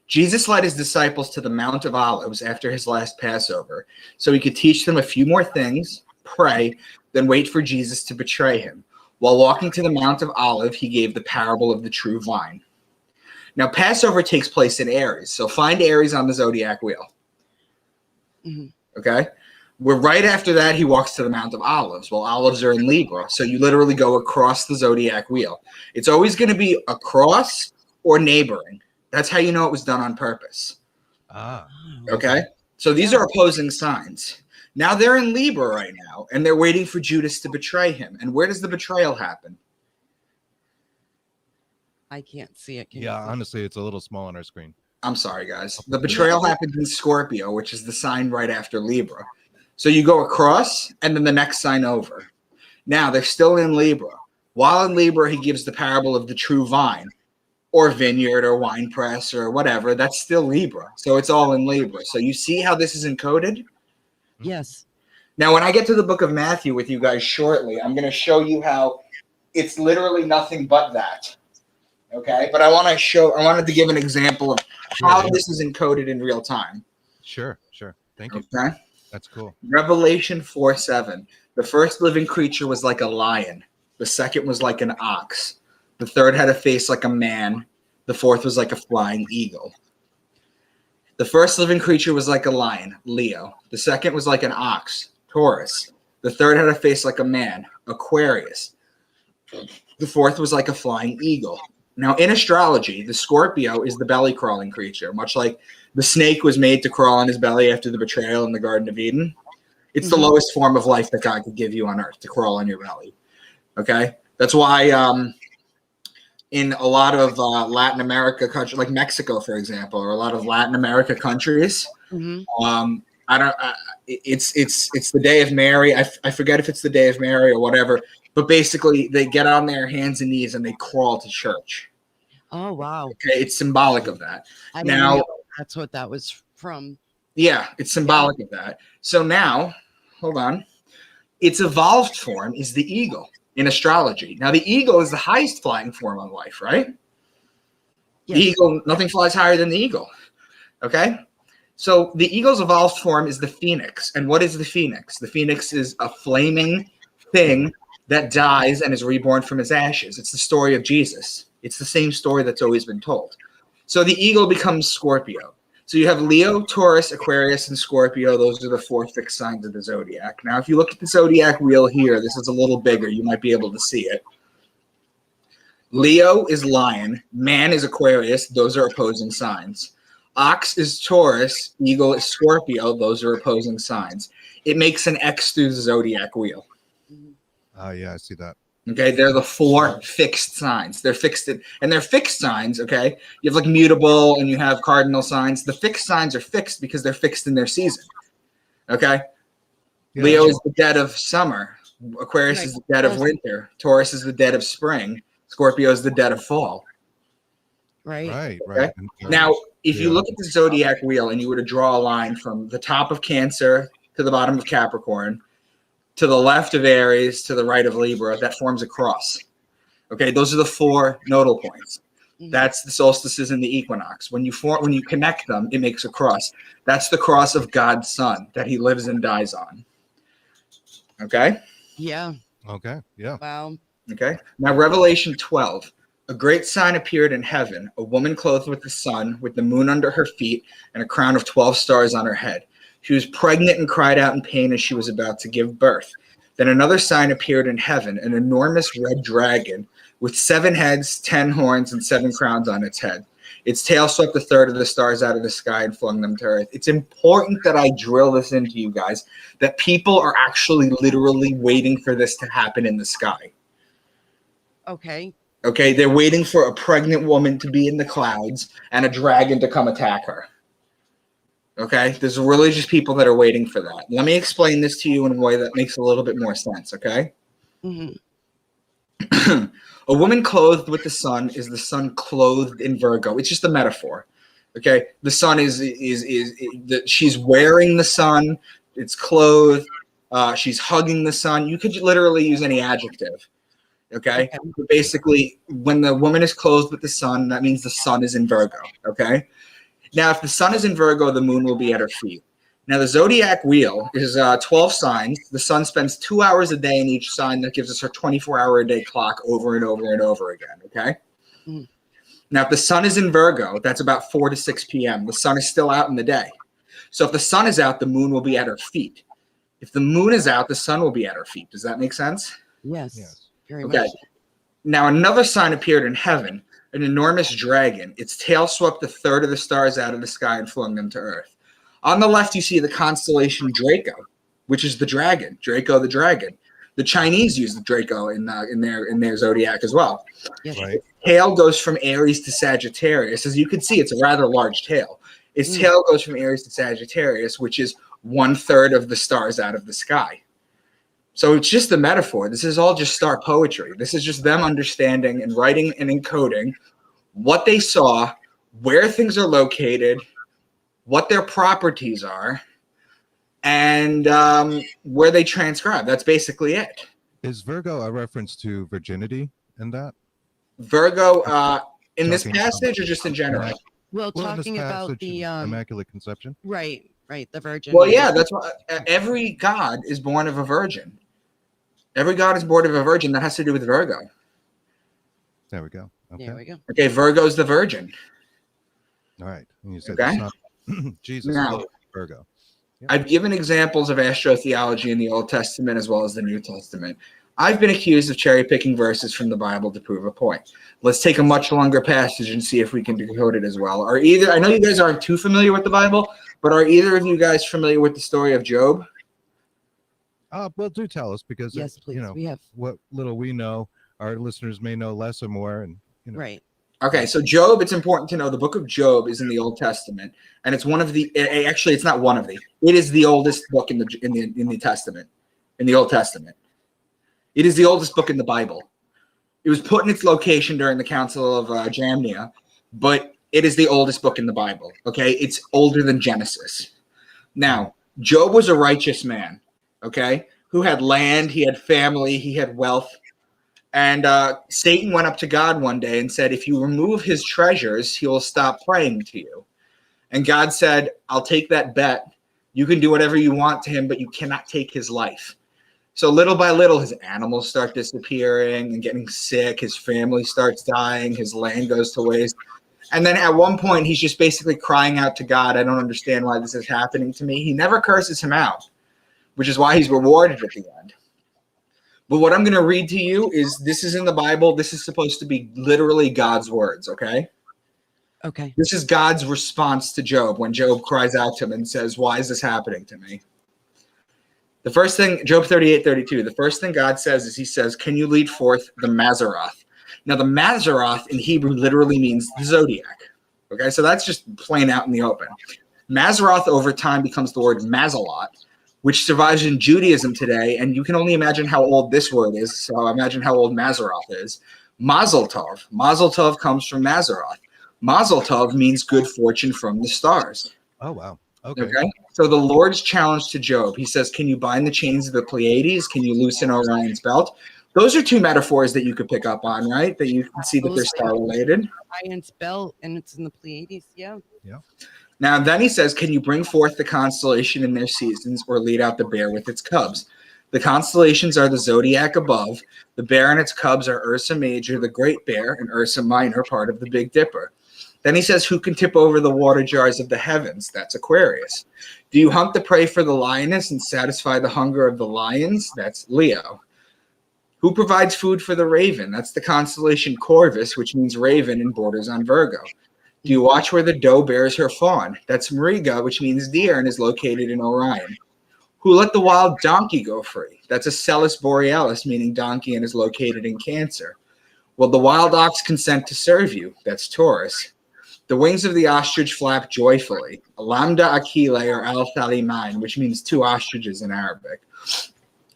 Jesus led his disciples to the Mount of Olives after his last Passover, so he could teach them a few more things, pray, then wait for Jesus to betray him. While walking to the Mount of Olives, he gave the parable of the true vine. Now, Passover takes place in Aries, so find Aries on the zodiac wheel. Mm-hmm. Okay? We're right after that, he walks to the Mount of Olives. Well, olives are in Libra, so you literally go across the zodiac wheel. It's always going to be across or neighboring. That's how you know it was done on purpose. Okay? So these are opposing signs. Now they're in Libra right now, and they're waiting for Judas to betray him. And where does the betrayal happen? I can't see it. Can Yeah, honestly, it's a little small on our screen. I'm sorry, guys. The betrayal happens in Scorpio, which is the sign right after Libra. So you go across, and then the next sign over. Now, they're still in Libra. While in Libra, he gives the parable of the true vine, or vineyard, or wine press, or whatever. That's still Libra. So it's all in Libra. So you see how this is encoded? Yes. Now, when I get to the book of Matthew with you guys shortly, I'm going to show you how it's literally nothing but that. Okay? But I wanted to give an example of how this is encoded in real time. Sure. Thank you. Okay? That's cool. Revelation 4:7. The first living creature was like a lion. The second was like an ox. The third had a face like a man. The fourth was like a flying eagle. The first living creature was like a lion, Leo. The second was like an ox, Taurus. The third had a face like a man, Aquarius. The fourth was like a flying eagle. Now, in astrology, the Scorpio is the belly-crawling creature, much like the snake was made to crawl on his belly after the betrayal in the Garden of Eden. It's the lowest form of life that God could give you on earth, to crawl on your belly. Okay? That's why in a lot of Latin America countries, like Mexico, for example, or a lot of Latin America countries, it's the Day of Mary. I forget if it's the Day of Mary or whatever, but basically they get on their hands and knees and they crawl to church. Oh, wow. Okay, it's symbolic of that. I didn't know that's what that was from. Yeah, it's symbolic of that. So now, hold on. Its evolved form is the eagle in astrology. Now, the eagle is the highest flying form of life, right? Yes. The eagle, nothing flies higher than the eagle. Okay? So the eagle's evolved form is the phoenix. And what is the phoenix? The phoenix is a flaming thing that dies and is reborn from its ashes. It's the story of Jesus. It's the same story that's always been told. So the eagle becomes Scorpio. So you have Leo, Taurus, Aquarius, and Scorpio. Those are the four fixed signs of the zodiac. Now, if you look at the zodiac wheel here, this is a little bigger. You might be able to see it. Leo is lion. Man is Aquarius. Those are opposing signs. Ox is Taurus. Eagle is Scorpio. Those are opposing signs. It makes an X through the zodiac wheel. Oh, yeah, I see that. Okay, they're the 4 fixed signs. They're fixed, and they're fixed signs. Okay, you have like mutable and you have cardinal signs. The fixed signs are fixed because they're fixed in their season. Okay, Yeah, Leo is the dead of summer. Aquarius is the dead of Yes. winter. Taurus is the dead of spring. Scorpio is the dead of fall. Right. right, Okay. right. And, Now, if you Yeah. look at the zodiac wheel and you were to draw a line from the top of Cancer to the bottom of Capricorn, to the left of Aries, to the right of Libra, that forms a cross. Okay, those are the 4 nodal points. Mhm. That's the solstices and the equinox. When you connect them, it makes a cross. That's the cross of God's Son that he lives and dies on. Okay? Yeah. Okay. Yeah. Wow. Okay. Now, Revelation 12. A great sign appeared in heaven, a woman clothed with the sun, with the moon under her feet, and a crown of 12 stars on her head. She was pregnant and cried out in pain as she was about to give birth. Then another sign appeared in heaven, an enormous red dragon with 7 heads, 10 horns, and 7 crowns on its head. Its tail swept a third of the stars out of the sky and flung them to earth. It's important that I drill this into you guys, that people are actually literally waiting for this to happen in the sky. Okay. Okay, they're waiting for a pregnant woman to be in the clouds and a dragon to come attack her. Okay, there's religious people that are waiting for that. Let me explain this to you in a way that makes a little bit more sense, okay? Hmm. A woman clothed with the sun is the sun clothed in Virgo. It's just a metaphor. Okay, the sun is she's wearing the sun. It's clothed. She's hugging the sun. You could literally use any adjective. Okay, but basically, when the woman is clothed with the sun, that means the sun is in Virgo. Okay, now if the sun is in Virgo, the moon will be at her feet. Now the zodiac wheel is 12 signs. The sun spends 2 hours a day in each sign. That gives us her 24-hour-a-day clock over and over and over again. Okay. Mm. Now if the sun is in Virgo, that's about 4 to 6 p.m. The sun is still out in the day. So if the sun is out, the moon will be at her feet. If the moon is out, the sun will be at her feet. Does that make sense? Yes. Yes. Very Okay. much. Now another sign appeared in heaven, an enormous dragon. Its tail swept a third of the stars out of the sky and flung them to earth. On the left, you see the constellation Draco, which is the dragon, Draco the dragon. The Chinese use the Draco in their zodiac as well. Yes. Right. Tail goes from Aries to Sagittarius. As you can see, it's a rather large tail. Its Mm. tail goes from Aries to Sagittarius, which is 1/3 of the stars out of the sky. So it's just a metaphor. This is all just star poetry. This is just them understanding and writing and encoding what they saw, where things are located, what their properties are, and where they transcribe. That's basically it. Is Virgo a reference to virginity in that? Virgo, in this Talking passage or just in general? Well, Well, in this talking about passage, the Immaculate Conception. right, the Virgin. Well, yeah, that's why every god is born of a virgin. Every god is born of a virgin. That has to do with Virgo. There we go. Okay. There we go. Okay, Virgo's the virgin. All right. And you said Okay. it's not Jesus Now- is Virgo. I've given examples of astrotheology in the Old Testament as well as the New Testament. I've been accused of cherry picking verses from the Bible to prove a point. Let's take a much longer passage and see if we can decode it as well. I know you guys aren't too familiar with the Bible, but are either of you guys familiar with the story of Job? Well, do tell us because Yes, please. you know We have what little we know, our listeners may know less or more, and you know. right. Okay, so Job, it's important to know the book of Job is in the Old Testament, and it's one of the actually it's not one of the. It is the oldest book in the Testament, in the Old Testament. It is the oldest book in the Bible. It was put in its location during the Council of Jamnia, but it is the oldest book in the Bible. Okay, it's older than Genesis. Now, Job was a righteous man, okay, who had land, he had family, he had wealth. And Satan went up to God one day and said, if you remove his treasures, he will stop praying to you. And God said, I'll take that bet. You can do whatever you want to him, but you cannot take his life. So little by little, his animals start disappearing and getting sick. His family starts dying. His land goes to waste. And then at one point, he's just basically crying out to God, I don't understand why this is happening to me. He never curses him out, which is why he's rewarded at the end. But what I'm going to read to you this is in the Bible. This is supposed to be literally God's words, okay? Okay. This is God's response to Job when Job cries out to him and says, why is this happening to me? The first thing, Job 38:32, the first thing God says is he says, can you lead forth the Mazzaroth? Now, the Mazzaroth in Hebrew literally means the zodiac. Okay, so that's just plain out in the open. Mazzaroth over time becomes the word Mazalot, which survives in Judaism today, and you can only imagine how old this word is, so imagine how old Mazzaroth is. Mazel Tov. Mazel Tov comes from Mazzaroth. Mazel Tov means good fortune from the stars. Oh, wow. Okay. So the Lord's challenge to Job, he says, can you bind the chains of the Pleiades? Can you loosen Orion's belt? Those are two metaphors that you could pick up on, right? That you can see that they're star related. Orion's belt, and it's in the Pleiades. Yeah. Now, then he says, can you bring forth the constellation in their seasons or lead out the bear with its cubs? The constellations are the zodiac above. The bear and its cubs are Ursa Major, the Great Bear, and Ursa Minor, part of the Big Dipper. Then he says, who can tip over the water jars of the heavens? That's Aquarius. Do you hunt the prey for the lioness and satisfy the hunger of the lions? That's Leo. Who provides food for the raven? That's the constellation Corvus, which means raven and borders on Virgo. Do you watch where the doe bears her fawn? That's Mariga, which means deer and is located in Orion. Who let the wild donkey go free? That's Acellus Borealis, meaning donkey, and is located in Cancer. Will the wild ox consent to serve you? That's Taurus. The wings of the ostrich flap joyfully. Lambda Aquile or Al-Thalimain, which means two ostriches in Arabic.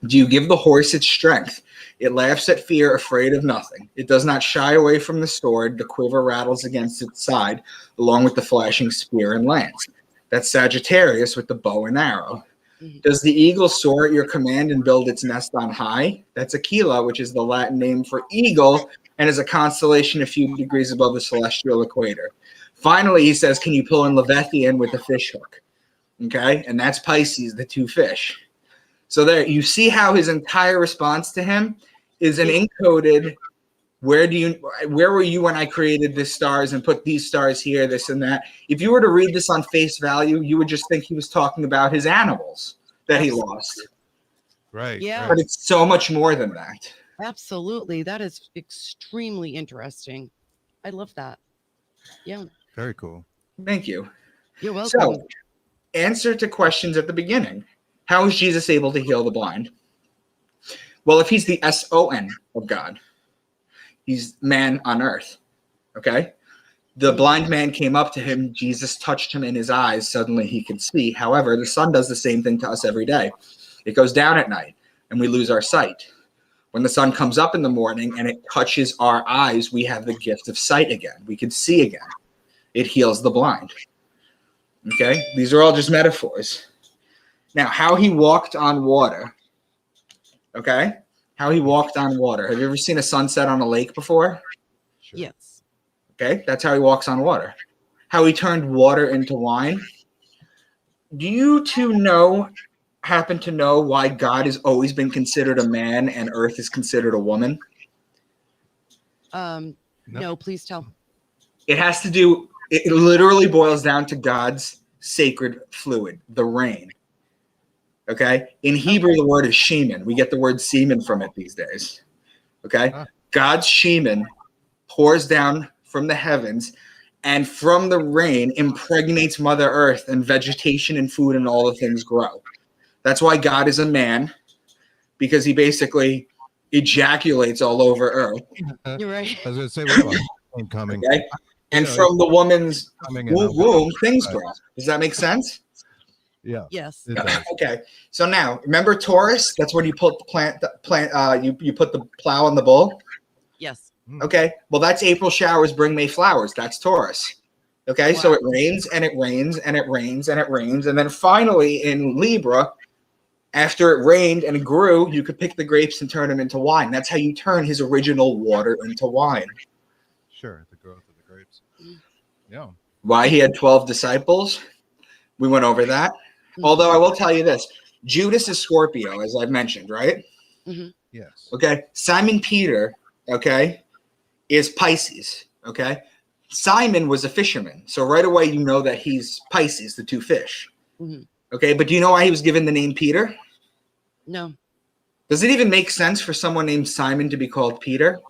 Do you give the horse its strength? It laughs at fear, afraid of nothing. It does not shy away from the sword. The quiver rattles against its side, along with the flashing spear and lance. That's Sagittarius with the bow and arrow. Does the eagle soar at your command and build its nest on high? That's Aquila, which is the Latin name for eagle, and is a constellation a few degrees above the celestial equator. Finally, he says, can you pull in Leviathan with a fish hook? Okay, and that's Pisces, the two fish. So there, you see how his entire response to him is an encoded, where were you when I created the stars and put these stars here, this and that? If you were to read this on face value, you would just think he was talking about his animals that he lost. Right. Yeah. But it's so much more than that. Absolutely. That is extremely interesting. I love that. Yeah. Very cool. Thank you. You're welcome. So, answer to questions at the beginning. How is Jesus able to heal the blind? Well, if he's the S-O-N of God, he's man on earth, okay? The blind man came up to him. Jesus touched him in his eyes. Suddenly he could see. However, the sun does the same thing to us every day. It goes down at night, and we lose our sight. When the sun comes up in the morning and it touches our eyes, we have the gift of sight again. We can see again. It heals the blind. Okay? These are all just metaphors. Now, how he walked on water. Okay? How he walked on water. Have you ever seen a sunset on a lake before? Sure. Yes. Okay? That's how he walks on water. How he turned water into wine. Do you two happen to know why God has always been considered a man and earth is considered a woman? No, please tell. It has to do, it literally boils down to God's sacred fluid, the rain. Okay? In Hebrew, the word is shemen. We get the word semen from it these days. Okay? God's shemen pours down from the heavens, and from the rain impregnates Mother Earth, and vegetation and food and all the things grow. That's why God is a man, because he basically ejaculates all over Earth. You're right. I was going to say, what about coming? Okay? And from the woman's womb, things grow. Does that make sense? Yeah. Yes. Okay. So now, remember Taurus? That's when you put the you put the plow on the bull. Yes. Okay. Well, that's April showers bring May flowers. That's Taurus. Okay. Wow. So it rains and it rains and it rains and it rains, and then finally in Libra, after it rained and it grew, you could pick the grapes and turn them into wine. That's how you turn his original water into wine. Sure, the growth of the grapes. Yeah. Why he had 12 disciples? We went over that. Although I will tell you this, Judas is Scorpio, as I've mentioned, right? Mm-hmm. Yes. Okay. Simon Peter, okay, is Pisces. Okay. Simon was a fisherman. So right away, you know that he's Pisces, the two fish. Mm-hmm. Okay. But do you know why he was given the name Peter? No. Does it even make sense for someone named Simon to be called Peter?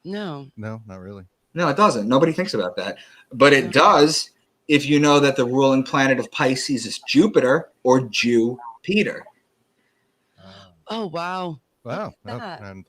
No. No, not really. No, it doesn't. Nobody thinks about that. But it does if you know that the ruling planet of Pisces is Jupiter or Jew Peter. Oh, wow. Wow. Look at that. And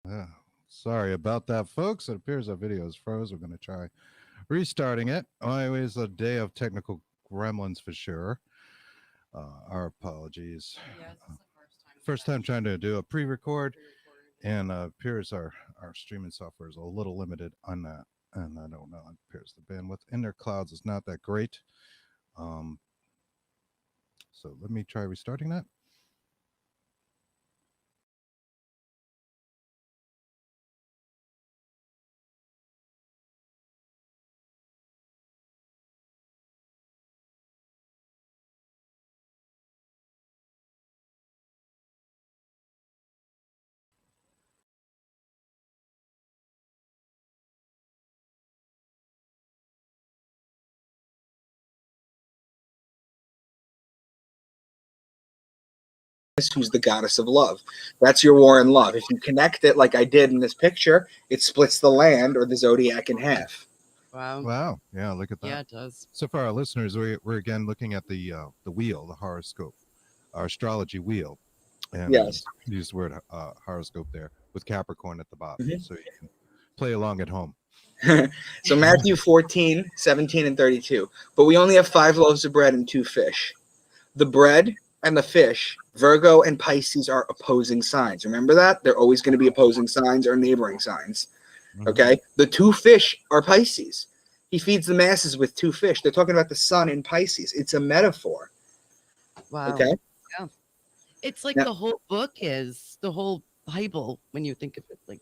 yeah, sorry about that, folks. It appears our video is froze. We're going to try restarting it. Always a day of technical gremlins for sure. Our apologies. Yeah, this is the First time trying to do a pre-record, and appears our streaming software is a little limited on that. And I don't know, it appears the bandwidth in their clouds is not that great. So let me try restarting that. Who's the goddess of love. That's your war in love. If you connect it like I did in this picture, it splits the land or the zodiac in half. Wow. Wow. Yeah, look at that. Yeah, it does. So for our listeners, we're again looking at the wheel, the horoscope, our astrology wheel. And Yes. use the word horoscope there with Capricorn at the bottom. Mhm. So you can play along at home. So Matthew 14, 17, and 32. But we only have 5 loaves of bread and 2 fish. The bread and the fish, Virgo and Pisces, are opposing signs. Remember that? They're always going to be opposing signs or neighboring signs. Okay? The 2 fish are Pisces. He feeds the masses with 2 fish. They're talking about the sun in Pisces. It's a metaphor. Wow. Okay? Yeah. It's like Now- the whole book is the whole Bible when you think of it, like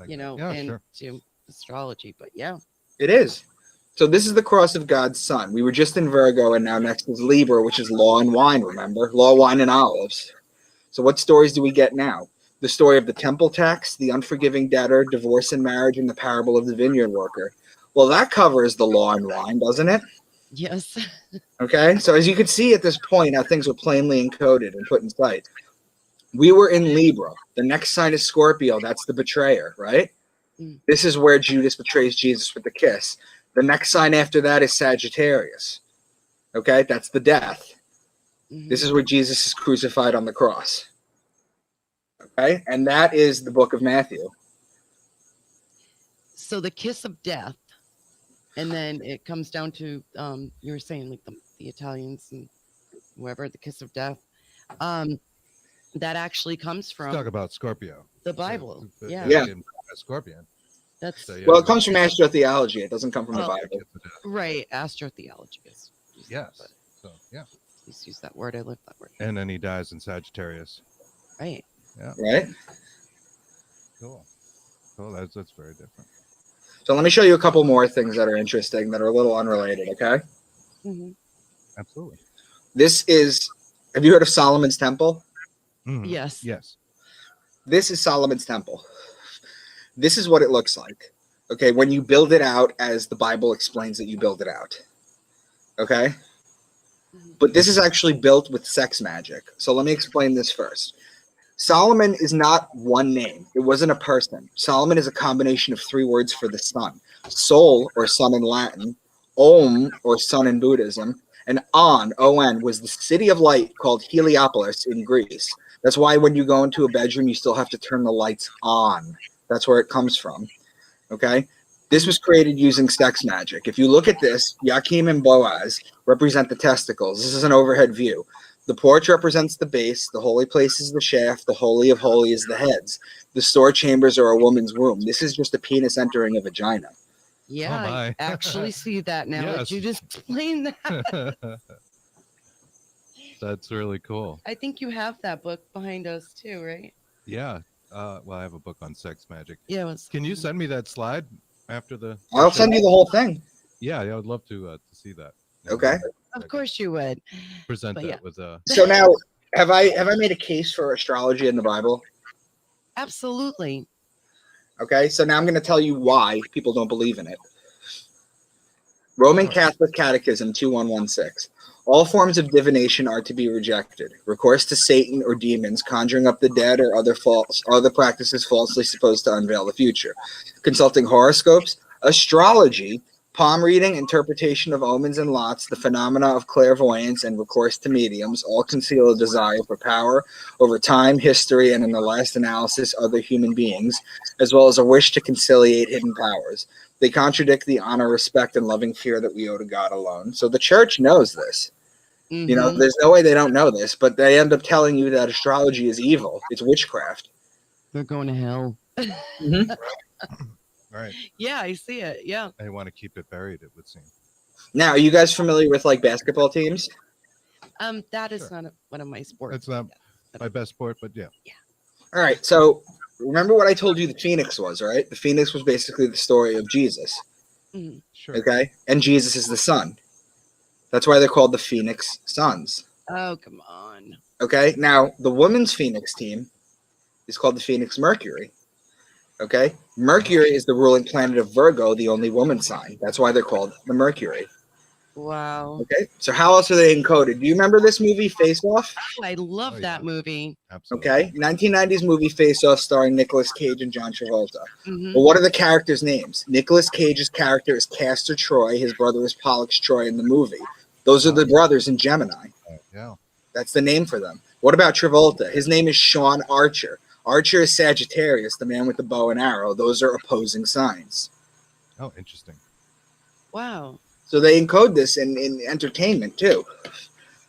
you know, yeah, into sure. astrology. But yeah. It is. So this is the cross of God's sun. We were just in Virgo, and now next is Libra, which is law and wine, remember? Law, wine, and olives. So what stories do we get now? The story of the temple tax, the unforgiving debtor, divorce and marriage, and the parable of the vineyard worker. Well, that covers the law and wine, doesn't it? Yes. Okay, so as you can see at this point, how things were plainly encoded and put in sight. We were in Libra. The next sign is Scorpio. That's the betrayer, right? This is where Judas betrays Jesus with the kiss. The next sign after that is Sagittarius. Okay, that's the death. This is where Jesus is crucified on the cross. Okay, and that is the book of Matthew. So the kiss of death, and then it comes down to you were saying like the Italians and whoever, the kiss of death. That actually comes from Talk about Scorpio. the Bible. So, Yeah. Scorpion. That's So, yeah. Well, it comes from astrotheology. It doesn't come from the Bible. right. Astrotheology is. Yes. So yeah. Please use that word. I love that word. And then he dies in Sagittarius. Right. Yeah. Right? Cool. Cool. That's very different. So let me show you a couple more things that are interesting that are a little unrelated, okay? Absolutely. This is, have you heard of Solomon's Temple? Yes. Yes. This is Solomon's Temple. This is what it looks like, okay, when you build it out as the Bible explains that you build it out, okay? But this is actually built with sex magic. So let me explain this first. Solomon is not one name. It wasn't a person. Solomon is a combination of 3 words for the sun. Sol, or sun in Latin, Om, or sun in Buddhism, and On, O-N, was the city of light called Heliopolis in Greece. That's why when you go into a bedroom, you still have to turn the lights on. That's where it comes from, okay? This was created using sex magic. If you look at this, Joachim and Boaz represent the testicles. This is an overhead view. The porch represents the base. The holy place is the shaft. The holy of holy is the heads. The store chambers are a woman's womb. This is just a penis entering a vagina. Yeah, I actually see that now. Yes. That you just explained that. That's really cool. I think you have that book behind us too, right? Yeah. Well, I have a book on sex magic. Yeah. Can you send me that slide after the? I'll send you the whole thing. Yeah, I would love to see that. Okay. Of course you would. Present But that yeah. with a. So now, have I made a case for astrology in the Bible? Absolutely. Okay, so now I'm going to tell you why people don't believe in it. Roman Catholic Catechism 2116. All forms of divination are to be rejected. Recourse to Satan or demons, conjuring up the dead, or other practices falsely supposed to unveil the future. Consulting horoscopes, astrology, palm reading, interpretation of omens and lots, the phenomena of clairvoyance, and recourse to mediums all conceal a desire for power over time, history, and in the last analysis, other human beings, as well as a wish to conciliate hidden powers. They contradict the honor, respect, and loving fear that we owe to God alone. So the church knows this. You know, there's no way they don't know this, but they end up telling you that astrology is evil. It's witchcraft. They're going to hell. Right. Yeah, I see it. Yeah. They want to keep it buried, it would seem. Now, are you guys familiar with like basketball teams? That is Sure. not one of my sports. It's not my best sport, but yeah. All right. So remember what I told you the Phoenix was, right? The Phoenix was basically the story of Jesus. Mhm. Sure. Okay. And Jesus is the sun. That's why they're called the Phoenix Suns. Oh, come on. Okay. Now, the women's Phoenix team is called the Phoenix Mercury. Okay. Mercury is the ruling planet of Virgo, the only woman sign. That's why they're called the Mercury. Wow. Okay. So how else are they encoded? Do you remember this movie, Face Off? Oh, I love Oh, yeah. that movie. Absolutely. Okay. 1990s movie Face Off starring Nicolas Cage and John Travolta. Mhm. Well, what are the characters' names? Nicolas Cage's character is Castor Troy. His brother is Pollux Troy in the movie. Those are the brothers in Gemini. Yeah. That's the name for them. What about Travolta? His name is Sean Archer. Archer is Sagittarius, the man with the bow and arrow. Those are opposing signs. Oh, interesting. Wow. So they encode this in entertainment too,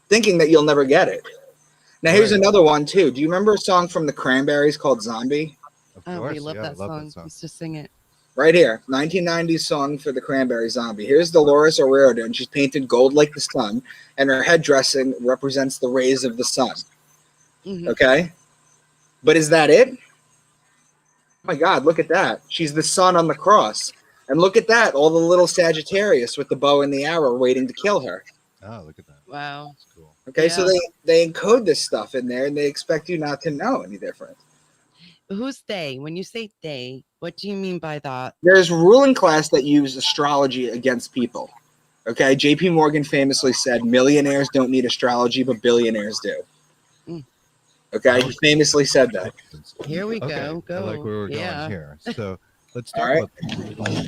thinking that you'll never get it. Now, here's Right. another one too. Do you remember a song from the Cranberries called Zombie? Of Oh, course. we love yeah, that I love song. that song. Used to sing it. Right here, 1990s song for the Cranberry Zombie. Here's Dolores O'Riordan, and she's painted gold like the sun, and her head dressing represents the rays of the sun. Mhm. Okay? But is that it? Oh my God, look at that. She's the sun on the cross. And look at that, all the little Sagittarius with the bow and the arrow waiting to kill her. Oh, look at that. Wow. That's cool. Okay, so Yeah. they encode this stuff in there, and they expect you not to know any different. Who's they? When you say they, what do you mean by that? There's ruling class that use astrology against people. Okay, JP Morgan famously said millionaires don't need astrology, but billionaires do. Mm. Okay, he famously said that. Here we Okay, go. I like where we're Yeah. going here. So let's All talk right. about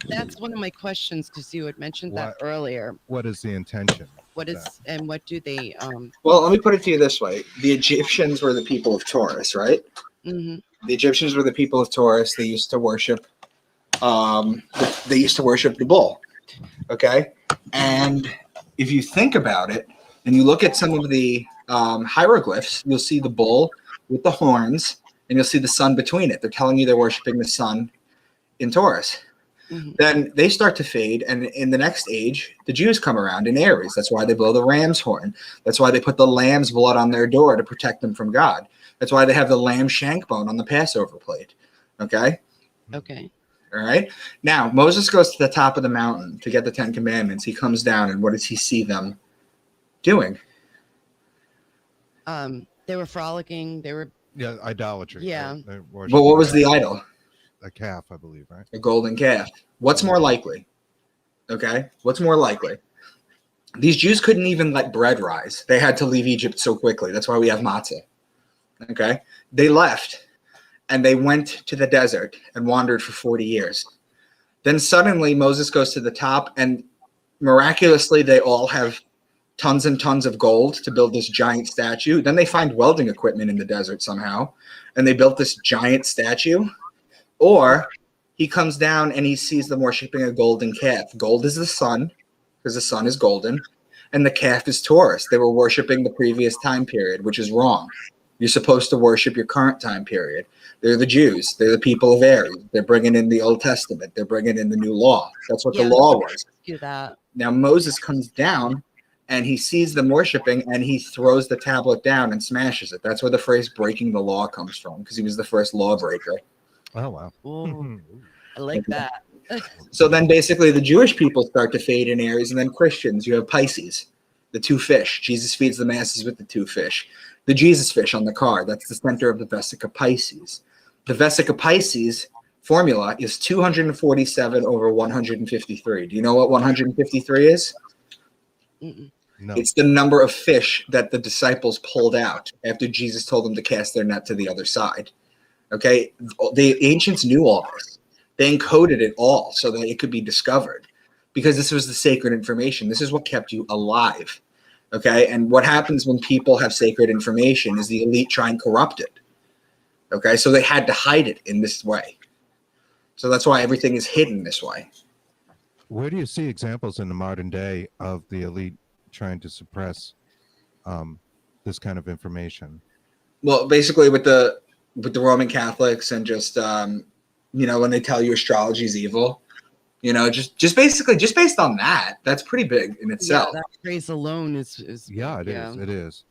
That's one of my questions because you had mentioned that What- earlier. what is the intention. What is and what do they Well, let me put it to you this way: the Egyptians were the people of Taurus, right? mhm. The Egyptians were the people of Taurus. They used to worship. They used to worship the bull. Okay, and if you think about it, and you look at some of the hieroglyphs, you'll see the bull with the horns, and you'll see the sun between it. They're telling you they're worshiping the sun in Taurus. Mhm. Then they start to fade, and in the next age, the Jews come around in Aries. That's why they blow the ram's horn. That's why they put the lamb's blood on their door to protect them from God. That's why they have the lamb shank bone on the Passover plate. Okay? Okay. All right? Now, Moses goes to the top of the mountain to get the 10 Commandments. He comes down, and what does he see them doing? They were frolicking. They were Yeah, idolatry. Yeah. They're But what was worshiping the idol? a calf, I believe, right? A golden calf. What's more likely? Okay? What's more likely? These Jews couldn't even let bread rise. They had to leave Egypt so quickly. That's why we have matzah. Okay? They left and they went to the desert and wandered for 40 years. Then suddenly Moses goes to the top, and miraculously they all have tons and tons of gold to build this giant statue. Then they find welding equipment in the desert somehow, and they built this giant statue. Or he comes down and he sees them worshiping a golden calf. Gold is the sun, because the sun is golden, and the calf is Taurus. They were worshiping the previous time period, which is wrong. You're supposed to worship your current time period. They're the Jews. They're the people of Aries. They're bringing in the Old Testament. They're bringing in the new law. That's what the law was. do that. Now Moses comes down and he sees them worshiping, and he throws the tablet down and smashes it. That's where the phrase breaking the law comes from, because he was the first lawbreaker. Oh, wow. Ooh, I like that. So then basically the Jewish people start to fade in Aries, and then Christians, you have Pisces, the two fish. Jesus feeds the masses with the two fish. The Jesus fish on the card, that's the center of the Vesica Pisces. The Vesica Pisces formula is 247 over 153. Do you know what 153 is? Mm-mm. No. It's the number of fish that the disciples pulled out after Jesus told them to cast their net to the other side. Okay, the ancients knew all this. They encoded it all so that it could be discovered, because this was the sacred information. This is what kept you alive. Okay, and what happens when people have sacred information is the elite try and corrupt it. Okay, so they had to hide it in this way. So that's why everything is hidden this way. Where do you see examples in the modern day of the elite trying to suppress this kind of information? Well, basically with the Roman Catholics, and just when they tell you astrology is evil, You know, just basically just based on that, that's pretty big in itself. Yeah, that phrase alone is yeah, it is. It is.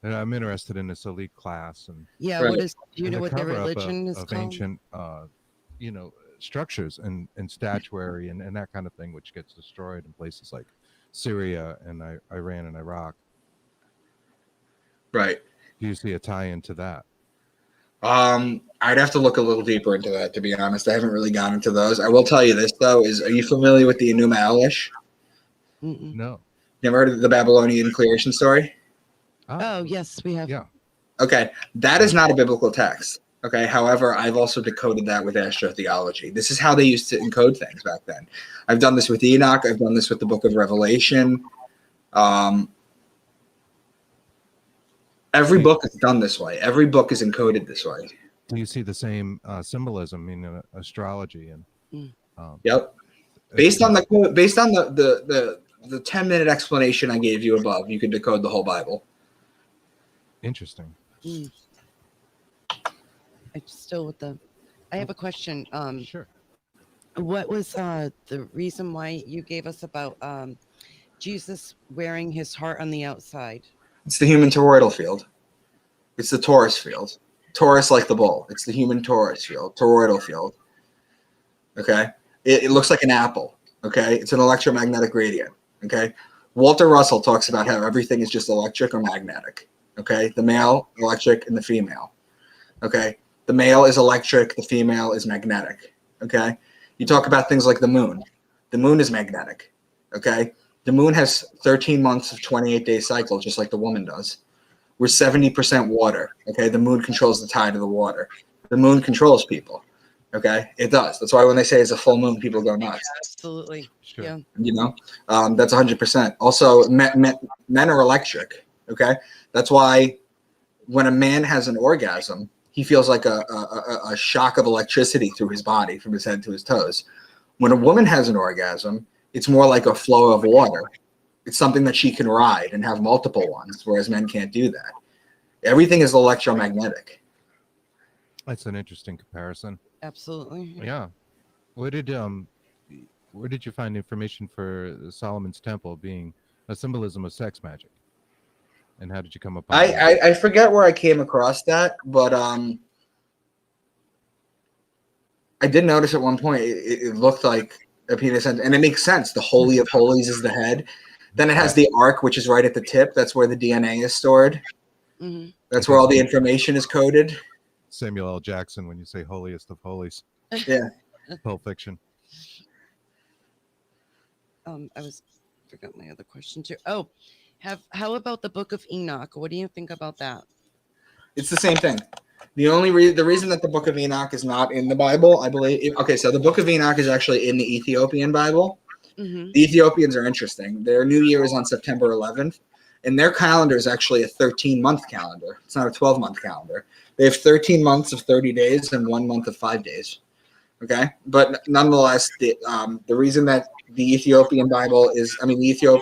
And I'm interested in this elite class and yeah. Right. What is, do you and know the what their cover-up religion is of called? ancient, you know, structures and statuary and that kind of thing, which gets destroyed in places like Syria and Iran and Iraq. Right. Do you see a tie-in to that? I'd have to look a little deeper into that, to be honest. I haven't really gone into those. I will tell you this though: are you familiar with the Enuma Elish? Mm-mm. No. Never heard of the Babylonian creation story? Oh yes, we have. Yeah. Okay, that is not a biblical text. Okay, however, I've also decoded that with Astro-theology. This is how they used to encode things back then. I've done this with Enoch. I've done this with the Book of Revelation. Every book is done this way. Every book is encoded this way. Do you see the same symbolism in astrology and? Yep. Based on the 10-minute explanation I gave you above, you could decode the whole Bible. Interesting. Mm. I still with the. I have a question. Sure. What was the reason why you gave us about Jesus wearing his heart on the outside? It's the human toroidal field. It's the torus field. Taurus like the bull. It's the human torus field, toroidal field. Okay? It looks like an apple. Okay? It's an electromagnetic gradient. Okay? Walter Russell talks about how everything is just electric or magnetic. Okay? The male, electric, and the female. Okay? The male is electric. The female is magnetic. Okay? You talk about things like the moon. The moon is magnetic. Okay? The moon has 13 months of 28-day cycle, just like the woman does. We're 70% water. Okay, the moon controls the tide of the water. The moon controls people. Okay, it does. That's why when they say it's a full moon, people go nuts. Absolutely. Sure. Yeah. You know, that's 100%. Also, men are electric. Okay, that's why when a man has an orgasm, he feels like a shock of electricity through his body, from his head to his toes. When a woman has an orgasm, it's more like a flow of water. It's something that she can ride and have multiple ones, whereas men can't do that. Everything is electromagnetic. That's an interesting comparison. Absolutely. Yeah. Where did you find information for Solomon's Temple being a symbolism of sex magic? And how did you come upon that? I forget where I came across that, but I did notice at one point it looked like a penis, and it makes sense. The Holy of Holies is the head. Then it has the ark, which is right at the tip. That's where the DNA is stored. Mm-hmm. That's where all the information is coded. Samuel L. Jackson when you say holiest of holies. Yeah. Pulp Fiction. Forgot my other question too. Oh, how about the Book of Enoch? What do you think about that? It's the same thing. The reason that the Book of Enoch is not in the Bible, I believe. Okay, so the Book of Enoch is actually in the Ethiopian Bible. Mm-hmm. The Ethiopians are interesting. Their New Year is on September 11th, and their calendar is actually a 13-month calendar. It's not a 12-month calendar. They have 13 months of 30 days and 1 month of 5 days. Okay, but nonetheless, the reason that the Ethiopian Bible is, the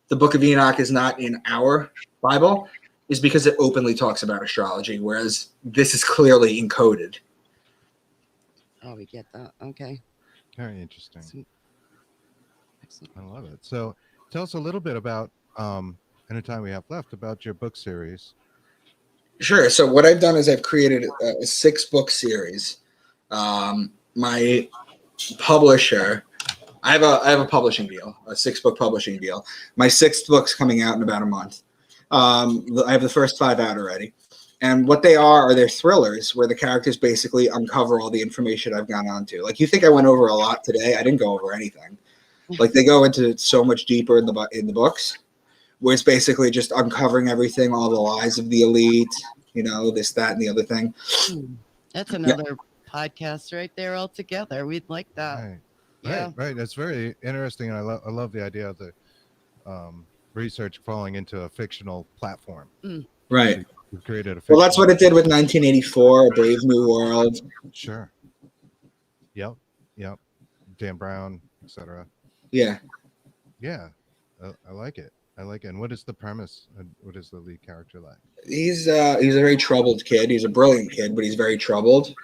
Book of Enoch is not in our Bible is because it openly talks about astrology, whereas this is clearly encoded. Oh, we get that. Okay. Very interesting. Excellent. I love it. So tell us a little bit about, in the time we have left, about your book series. Sure. So what I've done is I've created a 6-book series. My publisher, I have a publishing deal, a 6-book publishing deal. My 6th book's coming out in about a month. I have the first 5 out already. And what they are they're thrillers where the characters basically uncover all the information I've gone on to. Like, you think I went over a lot today? I didn't go over anything. Like, they go into so much deeper in the books, where it's basically just uncovering everything, all the lies of the elite, this, that, and the other thing. That's another podcast right there altogether. We'd like that. Right. Yeah. Right. That's very interesting. And I love the idea of the research falling into a fictional platform. Right. We've created a Well, that's what it did with 1984, A Brave New World. Sure. Yep. Dan Brown, etc. Yeah. Yeah. I like it. And what is the premise? What is the lead character like? He's a very troubled kid. He's a brilliant kid, but he's very troubled.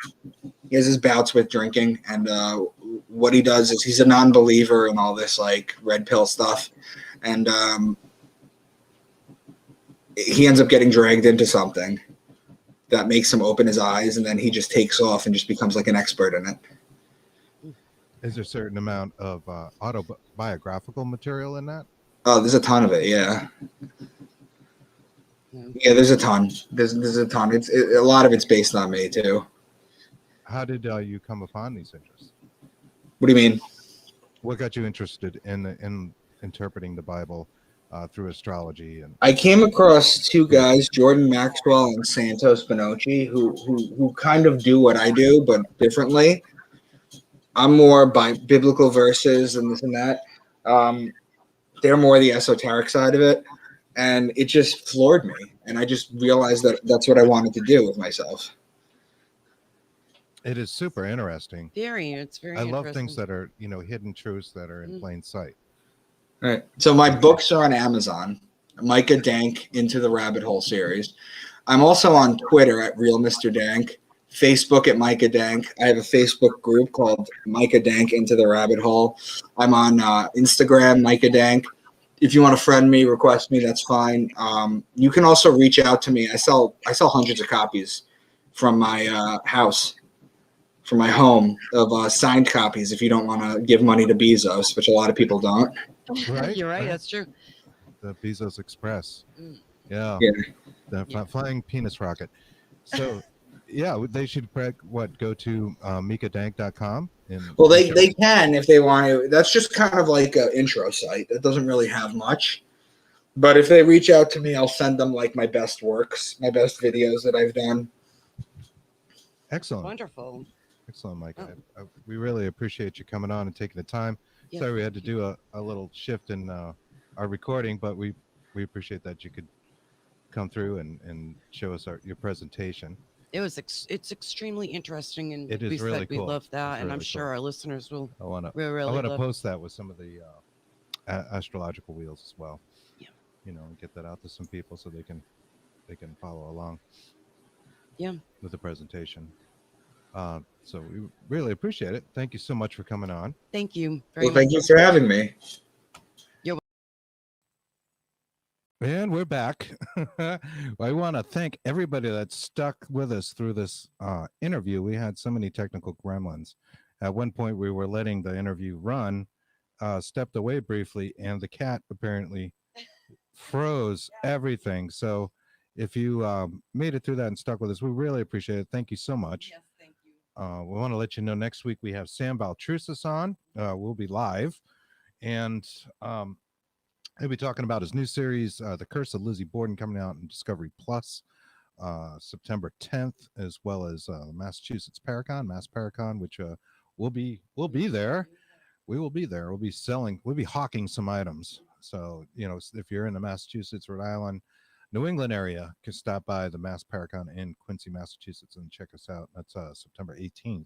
He has his bouts with drinking, and what he does is he's a non-believer in all this like red pill stuff, and he ends up getting dragged into something that makes him open his eyes, and then he just takes off and just becomes like an expert in it. Is there a certain amount of autobiographical material in that? Oh, there's a ton of it. Yeah, there's a ton. There's a ton. A lot of it's based on me too. How did you come upon these interests? What do you mean? What got you interested in interpreting the Bible through astrology? And I came across two guys, Jordan Maxwell and Santos Bonocci, who kind of do what I do, but differently. I'm more by biblical verses and this and that. They're more the esoteric side of it, and it just floored me. And I just realized that that's what I wanted to do with myself. it is super interesting. It's very I love interesting. things that are, hidden truths that are in plain sight. All right. So my books are on Amazon. Micah Dank Into the Rabbit Hole series. I'm also on Twitter at Real Mr. Dank, Facebook at Micah Dank. I have a Facebook group called Micah Dank Into the Rabbit Hole. I'm on Instagram, Micah Dank. If you want to friend me, request me, that's fine. You can also reach out to me. I sell hundreds of copies from my house, from my home, of signed copies if you don't want to give money to Bezos, which a lot of people don't. Right? You're right. That's true. The Bezos Express. Yeah. The flying penis rocket. So, yeah, they should go to mikadank.com. Well, they can if they want to. That's just kind of like an intro site. That doesn't really have much. But if they reach out to me, I'll send them like my best works, my best videos that I've done. Excellent. Wonderful. Excellent, Mike. We really appreciate you coming on and taking the time. Yes, Sorry we had to do a little shift in our recording, but we appreciate that you could come through and show us your presentation. It's extremely interesting, and it is really cool. We love that, it's and really I'm sure cool. our listeners will. I want really to post that with some of the astrological wheels as well. Yeah. And get that out to some people so they can follow along. Yeah. With the presentation. So we really appreciate it. Thank you so much for coming on. Thank you very much. Thank you for having me. And we're back. I want to thank everybody that stuck with us through this interview. We had so many technical gremlins. At one point, we were letting the interview run, stepped away briefly, and the cat apparently froze everything. So if you made it through that and stuck with us, we really appreciate it. Thank you so much. Yes, thank you. We want to let you know next week we have Sam Baltrusis on. We'll be live. And he'll be talking about his new series, The Curse of Lizzie Borden, coming out in Discovery Plus September 10th, as well as Massachusetts Mass Paracon, which we'll be there. We will be there. We'll be hawking some items. So, if you're in the Massachusetts, Rhode Island, New England area, you can stop by the Mass Paracon in Quincy, Massachusetts, and check us out. That's September 18th.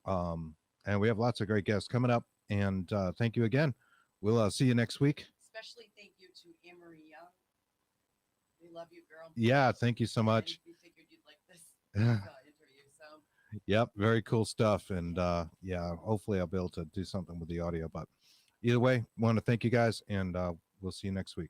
And we have lots of great guests coming up. And thank you again. We'll see you next week. Especially thank you to Anne-Marie Young. We love you, girl. Yeah, thank you so much. We figured you'd like this interview. So. Yep, very cool stuff. And yeah, hopefully I'll be able to do something with the audio. But either way, want to thank you guys, and we'll see you next week.